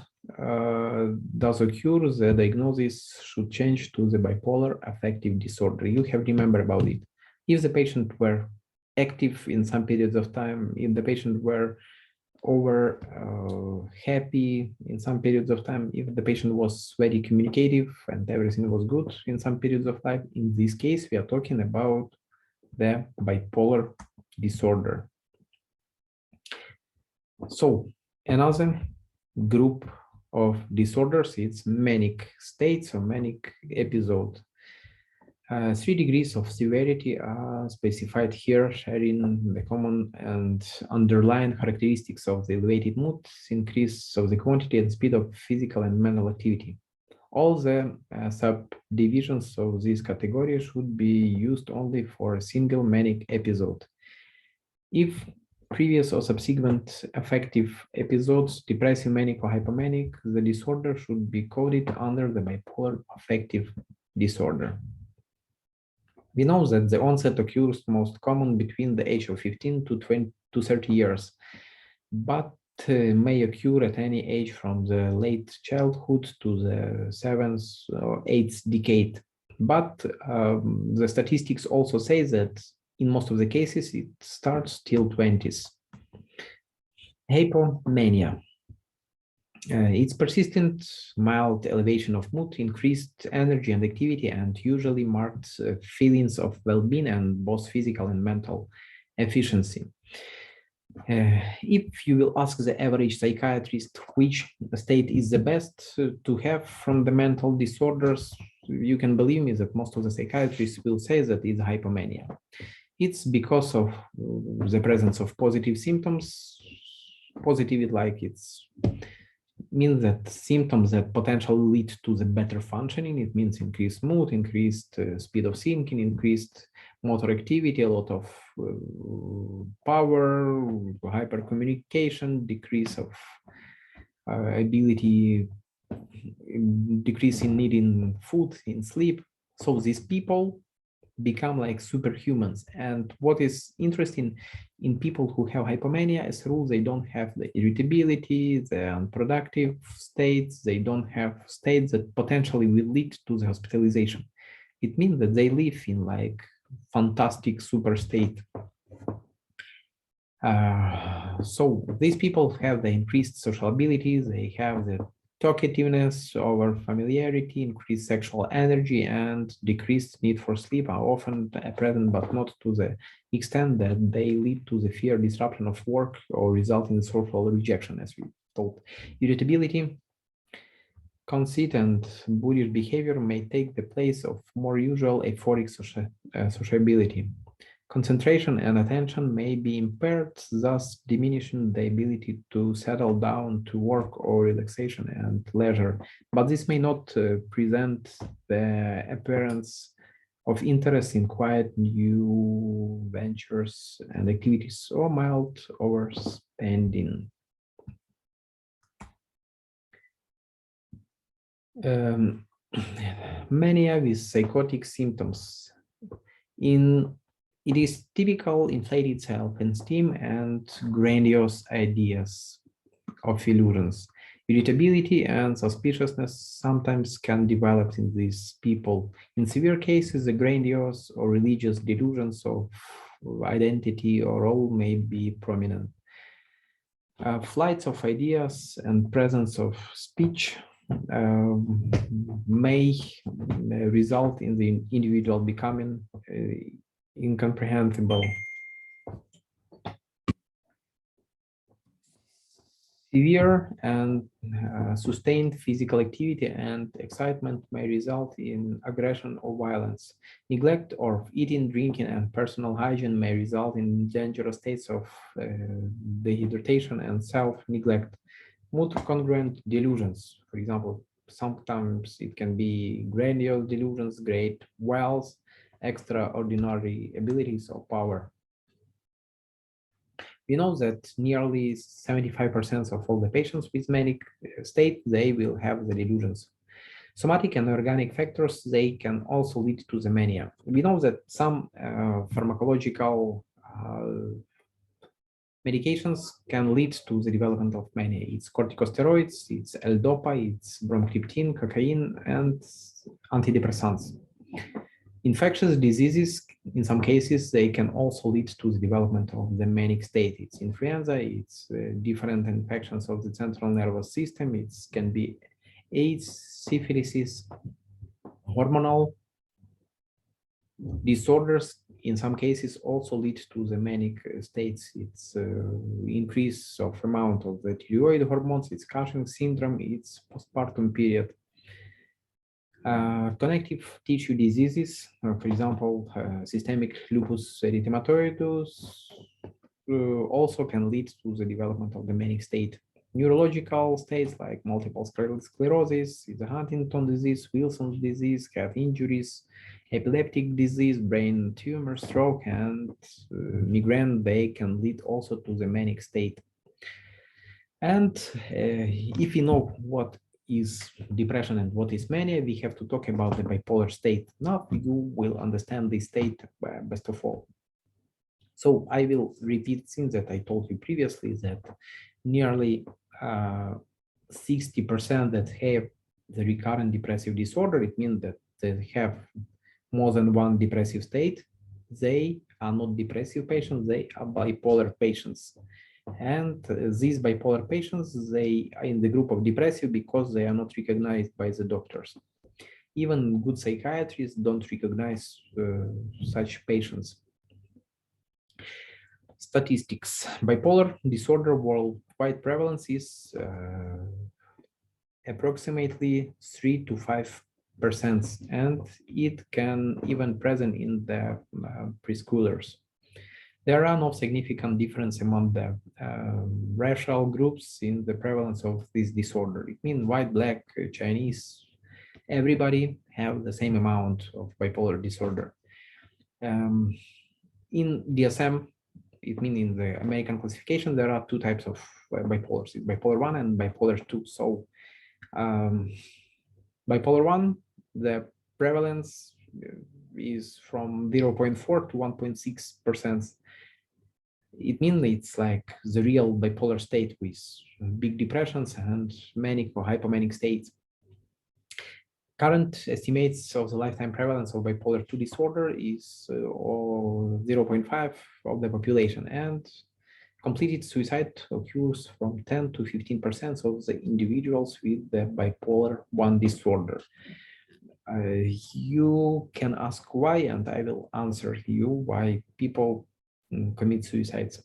does occur, the diagnosis should change to the bipolar affective disorder. You have to remember about it. If the patient were active in some periods of time, if the patient were over happy in some periods of time, if the patient was very communicative and everything was good in some periods of life, in this case, we are talking about the bipolar disorder. So another group of disorders, it's manic states or manic episode. 3 degrees of severity are specified here, sharing the common and underlying characteristics of the elevated mood, increase of the quantity and speed of physical and mental activity. All the subdivisions of this category should be used only for a single manic episode. If previous or subsequent affective episodes, depressive, manic, or hypomanic, the disorder should be coded under the bipolar affective disorder. We know that the onset occurs most common between the age of 15 to 30 years, but may occur at any age from the late childhood to the 7th or 8th decade. But the statistics also say that in most of the cases, it starts till 20s. Hypomania. It's persistent, mild elevation of mood, increased energy and activity, and usually marked feelings of well-being and both physical and mental efficiency. If you will ask the average psychiatrist which state is the best to have from the mental disorders, you can believe me that most of the psychiatrists will say that it's hypomania. It's because of the presence of positive symptoms. Positive, like it's means that symptoms that potentially lead to the better functioning. It means increased mood, increased speed of thinking, increased motor activity, a lot of power, hypercommunication, decrease of ability, decrease in needing food, in sleep. So these people become like superhumans. And what is interesting in people who have hypomania, as a rule, they don't have the irritability, the unproductive states, they don't have states that potentially will lead to the hospitalization. It means that they live in like fantastic super state. So these people have the increased social abilities, they have the talkativeness, over familiarity, increased sexual energy, and decreased need for sleep are often present, but not to the extent that they lead to the fear disruption of work or result in social rejection, as we told. Irritability, conceit, and bullish behavior may take the place of more usual euphoric sociability. Concentration and attention may be impaired, thus diminishing the ability to settle down to work or relaxation and leisure. But this may not present the appearance of interest in quiet new ventures and activities or mild overspending. Mania with psychotic symptoms. It is typical inflated self-esteem and grandiose ideas of illusions. Irritability and suspiciousness sometimes can develop in these people. In severe cases, the grandiose or religious delusions of identity or role may be prominent. Flights of ideas and presence of speech may result in the individual becoming incomprehensible. Severe and sustained physical activity and excitement may result in aggression or violence. Neglect of eating, drinking, and personal hygiene may result in dangerous states of dehydration and self-neglect. Mood congruent delusions, for example, sometimes it can be grandiose delusions, great wealth, extraordinary abilities or power. We know that nearly 75% of all the patients with manic state, they will have the delusions. Somatic and organic factors, they can also lead to the mania. We know that some pharmacological medications can lead to the development of mania. It's corticosteroids, it's L-Dopa, it's bromocriptine, cocaine, and antidepressants. Infectious diseases, in some cases, they can also lead to the development of the manic state. It's influenza, it's different infections of the central nervous system, it can be AIDS, syphilis, hormonal disorders, in some cases, also lead to the manic states. It's increase of amount of the thyroid hormones, it's Cushing syndrome, it's postpartum period. Connective tissue diseases, for example, systemic lupus erythematosus, also can lead to the development of the manic state. Neurological states like multiple sclerosis, the Huntington disease, Wilson's disease, head injuries, epileptic disease, brain tumor, stroke, and migraine, they can lead also to the manic state. And if you know what is depression and what is mania, we have to talk about the bipolar state. Now you will understand this state best of all. So I will repeat things that I told you previously, that nearly 60% that have the recurrent depressive disorder, it means that they have more than one depressive state. They are not depressive patients, they are bipolar patients. And these bipolar patients, they are in the group of depressive because they are not recognized by the doctors. Even good psychiatrists don't recognize such patients. Statistics. Bipolar disorder worldwide prevalence is approximately 3 to 5%, and it can even present in the preschoolers. There are no significant difference among the racial groups in the prevalence of this disorder. It means white, black, Chinese, everybody have the same amount of bipolar disorder. In DSM, it means in the American classification, there are two types of bipolars, bipolar 1 and bipolar 2. So bipolar 1, the prevalence is from 0.4 to 1.6%. It means it's like the real bipolar state with big depressions and manic or hypomanic states. Current estimates of the lifetime prevalence of bipolar 2 disorder is 0.5 of the population, and completed suicide occurs from 10 to 15% of the individuals with the bipolar 1 disorder. You can ask why, and I will answer you why people commit suicides.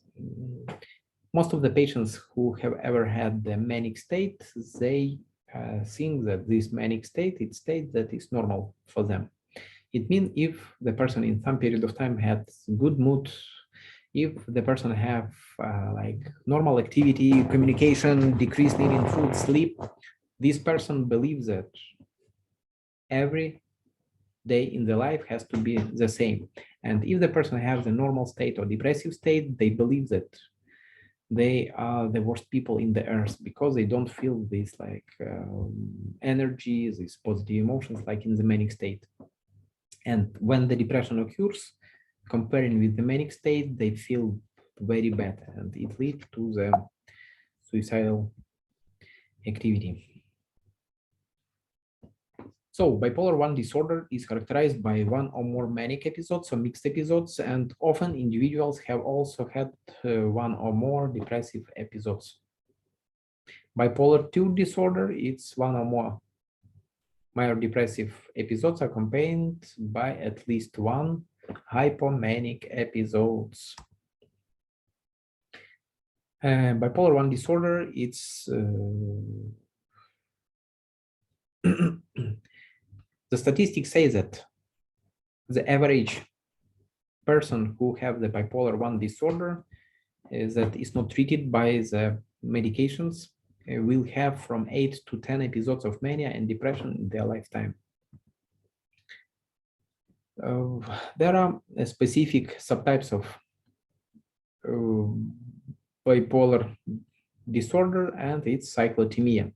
Most of the patients who have ever had the manic state, they think that this manic state, it's state that is normal for them. It means if the person in some period of time had good mood, if the person have like normal activity, communication, decreased need in food, sleep, this person believes that every day in the life has to be the same. And if the person has a normal state or depressive state, they believe that they are the worst people in the earth because they don't feel this like energy, these positive emotions like in the manic state. And when the depression occurs, comparing with the manic state, they feel very bad, and it leads to the suicidal activity. So bipolar 1 disorder is characterized by one or more manic episodes or mixed episodes, and often individuals have also had one or more depressive episodes. Bipolar 2 disorder, it's one or more minor depressive episodes accompanied by at least one hypomanic episodes. Bipolar 1 disorder, it's the statistics say that the average person who have the bipolar 1 disorder that is not treated by the medications will have from 8 to 10 episodes of mania and depression in their lifetime. There are specific subtypes of bipolar disorder, and it's cyclothymia.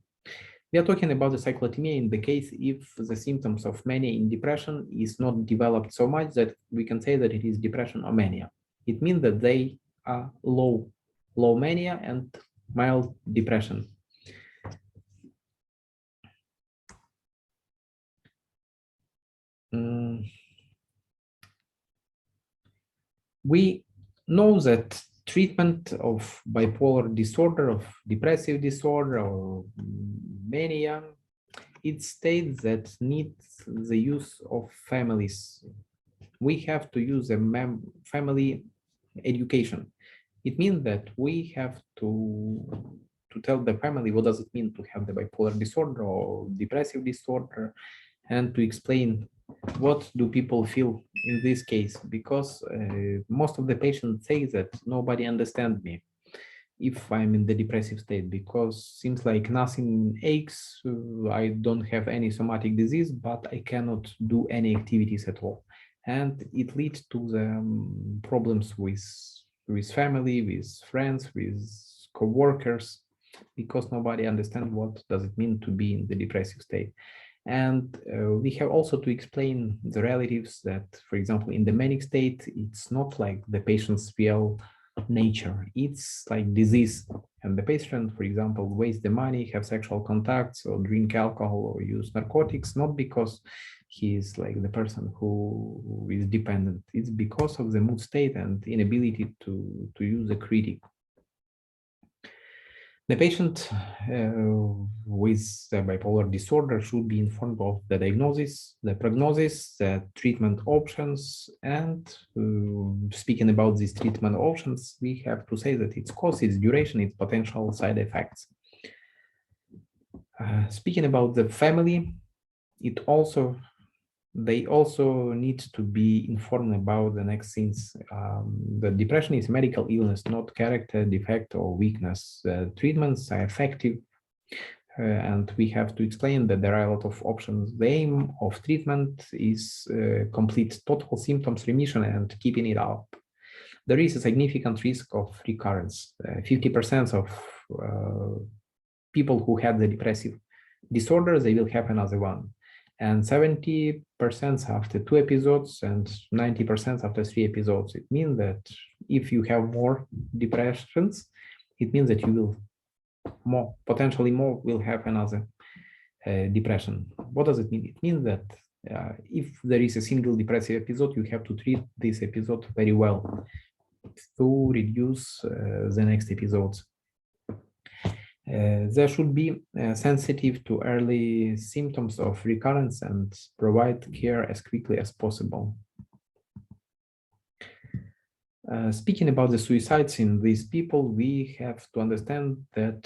We are talking about the cyclothymia in the case if the symptoms of mania in depression is not developed so much that we can say that it is depression or mania. It means that they are low mania and mild depression. We know that treatment of bipolar disorder, of depressive disorder, or mania, it states that needs the use of families. We have to use a family education. It means that we have to tell the family what does it mean to have the bipolar disorder or depressive disorder, and to explain what do people feel in this case, because most of the patients say that nobody understands me if I'm in the depressive state, because seems like nothing aches, I don't have any somatic disease, but I cannot do any activities at all. And it leads to the problems with family, with friends, with co-workers, because nobody understands what does it mean to be in the depressive state. And we have also to explain the relatives that, for example, in the manic state, it's not like the patient's real nature, it's like disease. And the patient, for example, waste the money, have sexual contacts, or drink alcohol, or use narcotics, not because he is like the person who is dependent. It's because of the mood state and inability to use a critic. The patient with bipolar disorder should be informed of the diagnosis, the prognosis, the treatment options, and speaking about these treatment options, we have to say that its cause, its duration, its potential side effects. Speaking about the family, they also need to be informed about the next things. The depression is medical illness, not character defect or weakness. Treatments are effective, and we have to explain that there are a lot of options. The aim of treatment is complete total symptoms remission and keeping it up. There is a significant risk of recurrence. 50% of people who have the depressive disorder, they will have another one. And 70% after 2 episodes and 90% after 3 episodes. It means that if you have more depressions, it means that you will potentially more will have another depression. What does it mean? It means that if there is a single depressive episode, you have to treat this episode very well to reduce the next episodes. They should be sensitive to early symptoms of recurrence and provide care as quickly as possible. Speaking about the suicides in these people, we have to understand that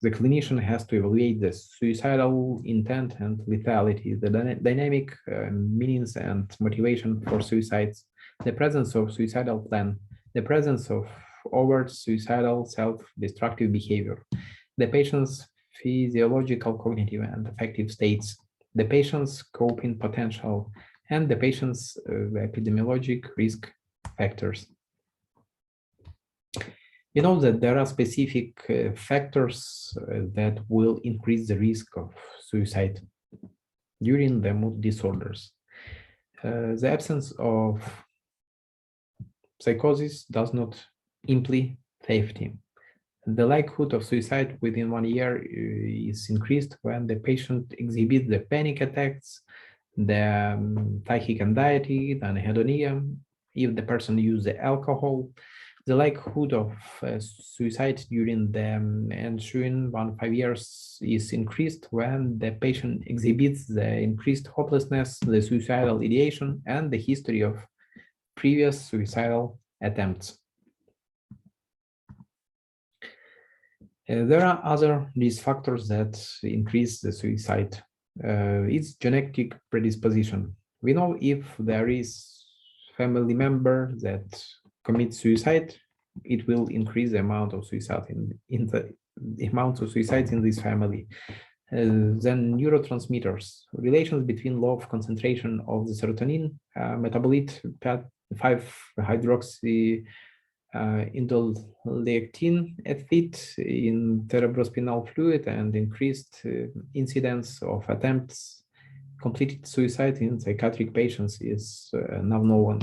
the clinician has to evaluate the suicidal intent and lethality, the dynamic means and motivation for suicides, the presence of suicidal plan, the presence of overt suicidal self-destructive behavior, the patient's physiological, cognitive, and affective states, the patient's coping potential, and the patient's epidemiologic risk factors. We know that there are specific factors that will increase the risk of suicide during the mood disorders. The absence of psychosis does not imply safety. The likelihood of suicide within 1 year is increased when the patient exhibits the panic attacks, the tachycardia, the anhedonia. If the person uses alcohol, the likelihood of suicide during the ensuing 5 years is increased when the patient exhibits the increased hopelessness, the suicidal ideation, and the history of previous suicidal attempts. There are other risk factors that increase the suicide. It's genetic predisposition. We know if there is family member that commits suicide, it will increase the amount of suicide in the amount of suicides in this family. Then neurotransmitters, relations between low concentration of the serotonin metabolite 5-hydroxy indolectin effect in cerebrospinal fluid and increased incidence of attempts completed suicide in psychiatric patients is now known.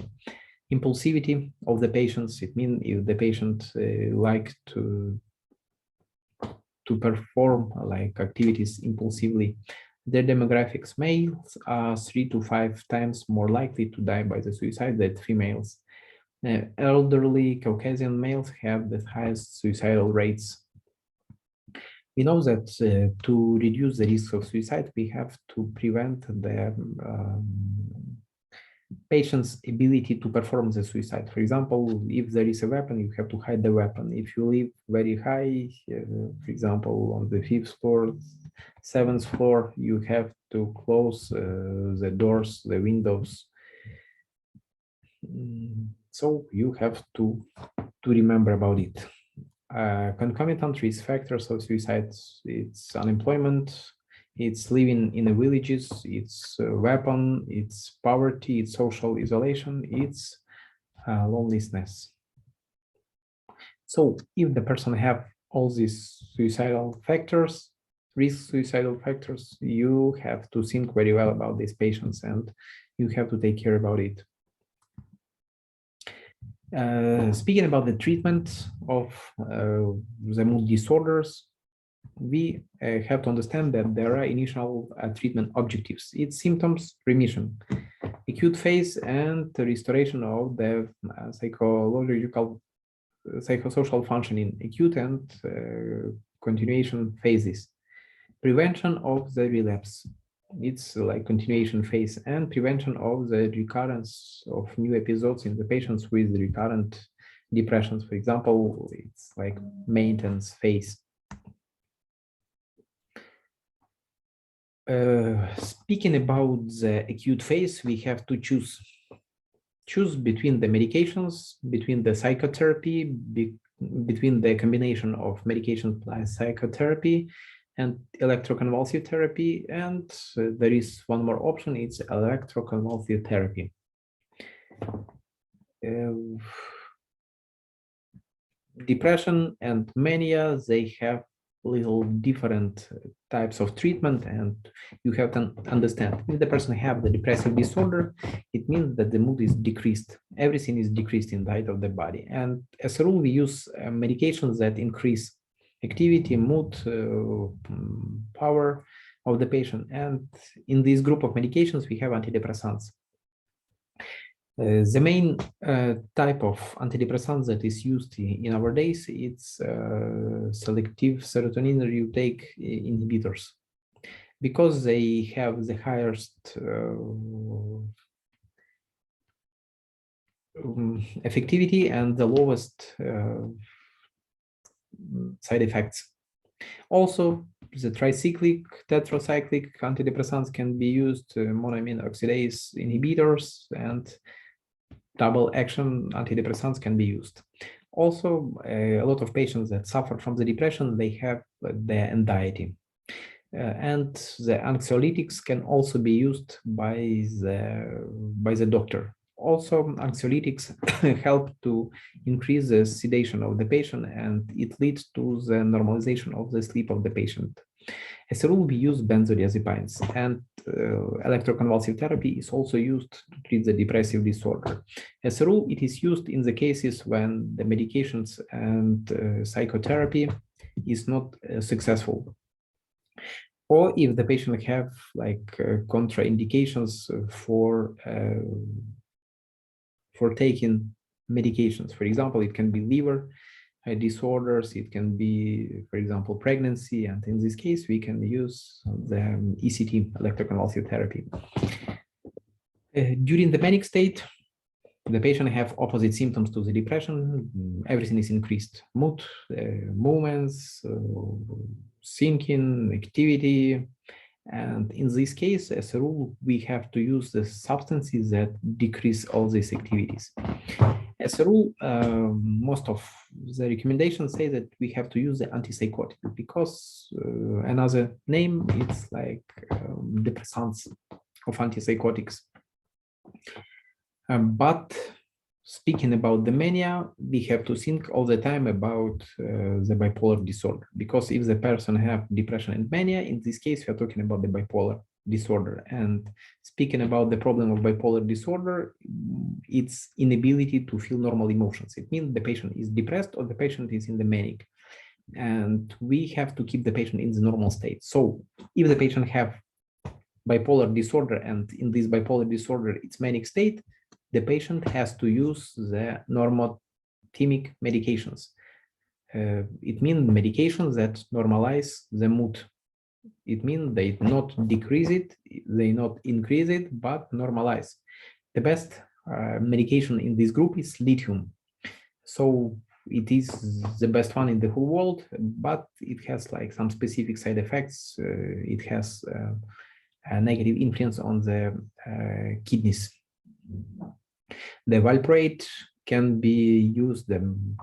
Impulsivity of the patients, it means if the patient like to perform like activities impulsively. The demographics, males are 3 to 5 times more likely to die by the suicide than females. Elderly Caucasian males have the highest suicidal rates. We know that to reduce the risk of suicide, we have to prevent the patient's ability to perform the suicide. For example, if there is a weapon, you have to hide the weapon. If you live very high, for example, on the 5th floor, 7th floor, you have to close the doors, the windows. So you have to remember about it. Concomitant risk factors of suicide, it's unemployment, it's living in the villages, it's weapon, it's poverty, it's social isolation, it's loneliness. So if the person have all these suicidal factors, risk suicidal factors, you have to think very well about these patients and you have to take care about it. Speaking about the treatment of the mood disorders, we have to understand that there are initial treatment objectives. It's symptoms remission, acute phase, and the restoration of the psychosocial functioning, acute and continuation phases. Prevention of the relapse, it's like continuation phase, and prevention of the recurrence of new episodes in the patients with recurrent depressions. For example, it's like maintenance phase. Speaking about the acute phase, we have to choose between the medications, between the psychotherapy, between the combination of medication plus psychotherapy and electroconvulsive therapy, and there is one more option, it's electroconvulsive therapy. Depression and mania, they have little different types of treatment, and you have to understand if the person have the depressive disorder, it means that the mood is decreased, everything is decreased in the height of the body, and as a rule we use medications that increase activity, mood, power of the patient, and in this group of medications we have antidepressants. The main type of antidepressants that is used in our days, it's selective serotonin reuptake inhibitors, because they have the highest effectivity and the lowest side effects. Also, the tricyclic, tetracyclic antidepressants can be used, monoamine oxidase inhibitors and double action antidepressants can be used. Also, a lot of patients that suffer from the depression, they have the anxiety. And the anxiolytics can also be used by the doctor. Also, anxiolytics help to increase the sedation of the patient, and it leads to the normalization of the sleep of the patient. As a rule, we use benzodiazepines, and electroconvulsive therapy is also used to treat the depressive disorder. As a rule, it is used in the cases when the medications and psychotherapy is not successful, or if the patient have like contraindications for taking medications. For example, it can be liver disorders, it can be, for example, pregnancy, and in this case, we can use the ECT, electroconvulsive therapy. During the manic state, the patient have opposite symptoms to the depression. Everything is increased: mood, movements, thinking, activity. And in this case, as a rule, we have to use the substances that decrease all these activities. As a rule, most of the recommendations say that we have to use the antipsychotic because another name, it's like depressants of antipsychotics. But speaking about the mania, we have to think all the time about the bipolar disorder, because if the person have depression and mania, in this case, we are talking about the bipolar disorder. And speaking about the problem of bipolar disorder, it's inability to feel normal emotions. It means the patient is depressed or the patient is in the manic, and we have to keep the patient in the normal state. So if the patient have bipolar disorder and in this bipolar disorder it's manic state, the patient has to use the normotimic medications. It means medications that normalize the mood. It means they not decrease it, they not increase it, but normalize. The best medication in this group is lithium. So it is the best one in the whole world, but it has like some specific side effects. It has a negative influence on the kidneys. The valproate can be used, the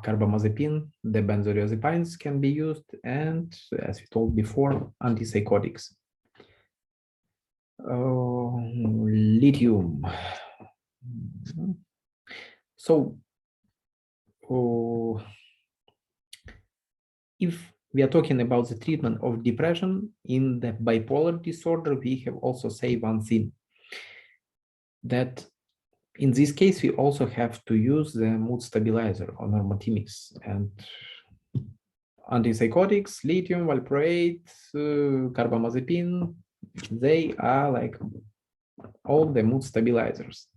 carbamazepine, the benzodiazepines can be used, and as we told before, antipsychotics. Lithium. So, if we are talking about the treatment of depression in the bipolar disorder, we have also say one thing, that in this case, we also have to use the mood stabilizer or normotimics, and antipsychotics, lithium, valproate, carbamazepine, they are like all the mood stabilizers.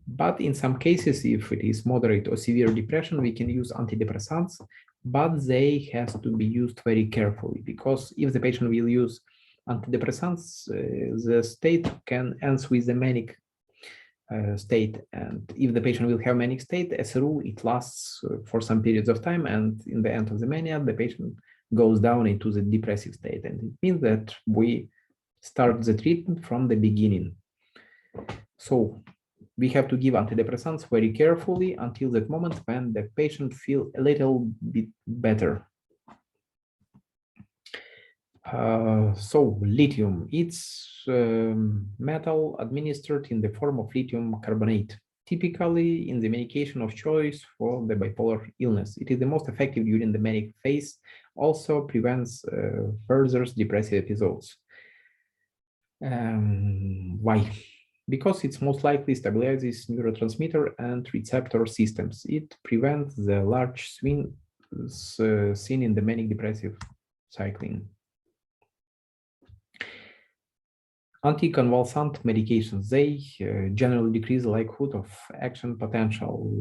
But in some cases, if it is moderate or severe depression, we can use antidepressants, but they have to be used very carefully, because if the patient will use antidepressants, the state can end with the manic state, and if the patient will have manic state, as a rule, it lasts for some periods of time, and in the end of the mania, the patient goes down into the depressive state, and it means that we start the treatment from the beginning. So we have to give antidepressants very carefully until that moment when the patient feels a little bit better. So lithium, it's metal administered in the form of lithium carbonate, typically in the medication of choice for the bipolar illness. It is the most effective during the manic phase, also prevents further depressive episodes. Why? Because it's most likely stabilizes neurotransmitter and receptor systems. It prevents the large swings seen in the manic depressive cycling. Anticonvulsant medications, they generally decrease the likelihood of action potential.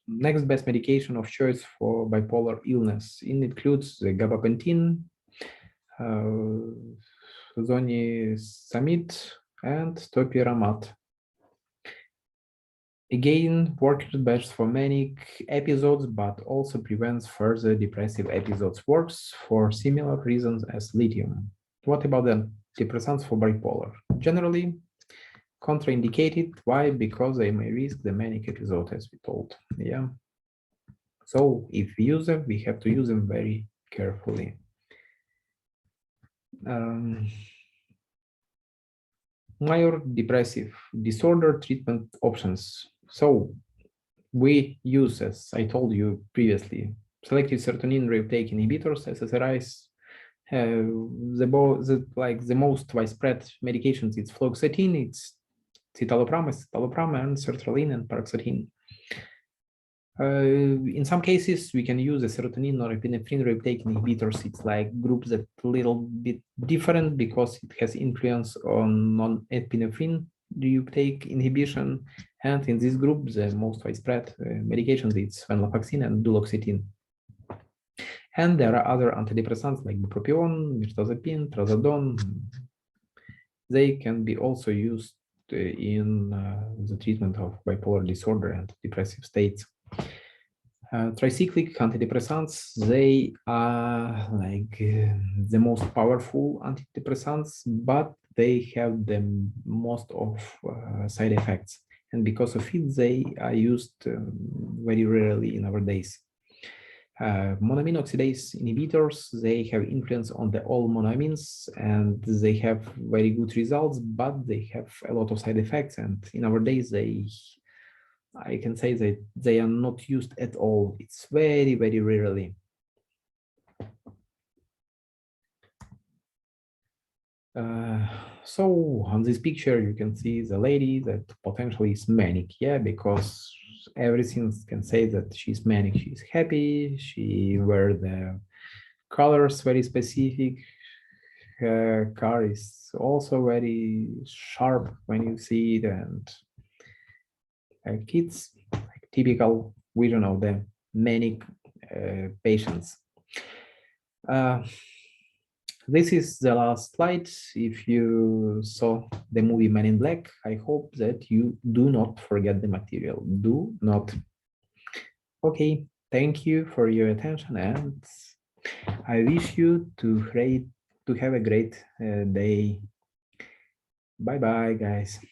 Next best medication of choice for bipolar illness, it includes the gabapentin, zonisamide, and topiramate. Again, works best for manic episodes, but also prevents further depressive episodes. Works for similar reasons as lithium. What about the antidepressants for bipolar? Generally contraindicated. Why? Because they may risk the manic episode, as we told. Yeah. So if we use them, we have to use them very carefully. Major depressive disorder treatment options. So we use, as I told you previously, selective serotonin reuptake inhibitors, SSRIs, The most widespread medications, it's fluoxetine, it's citalopram, and sertraline and paroxetine. In some cases, we can use a serotonin or epinephrine reuptake inhibitors. It's like groups that a little bit different because it has influence on non-epinephrine reuptake inhibition. And in this group, the most widespread medications, it's venlafaxine and duloxetine. And there are other antidepressants like bupropion, mirtazapine, trazodone. They can be also used in the treatment of bipolar disorder and depressive states. Tricyclic antidepressants, they are like the most powerful antidepressants, but they have the most of side effects. And because of it, they are used very rarely in our days. Monoamine oxidase inhibitors, they have influence on the all monoamines and they have very good results, but they have a lot of side effects. And in our days, I can say that they are not used at all. It's very, very rarely. So on this picture, you can see the lady that potentially is manic, yeah, because everything can say that she's manic. She's happy. She wear the colors very specific. Her car is also very sharp when you see it, and kids, like typical vision of the manic patients. This is the last slide. If you saw the movie Men in Black, I hope that you do not forget the material. Do not. Okay, thank you for your attention, and I wish you to have a great day. Bye bye, guys.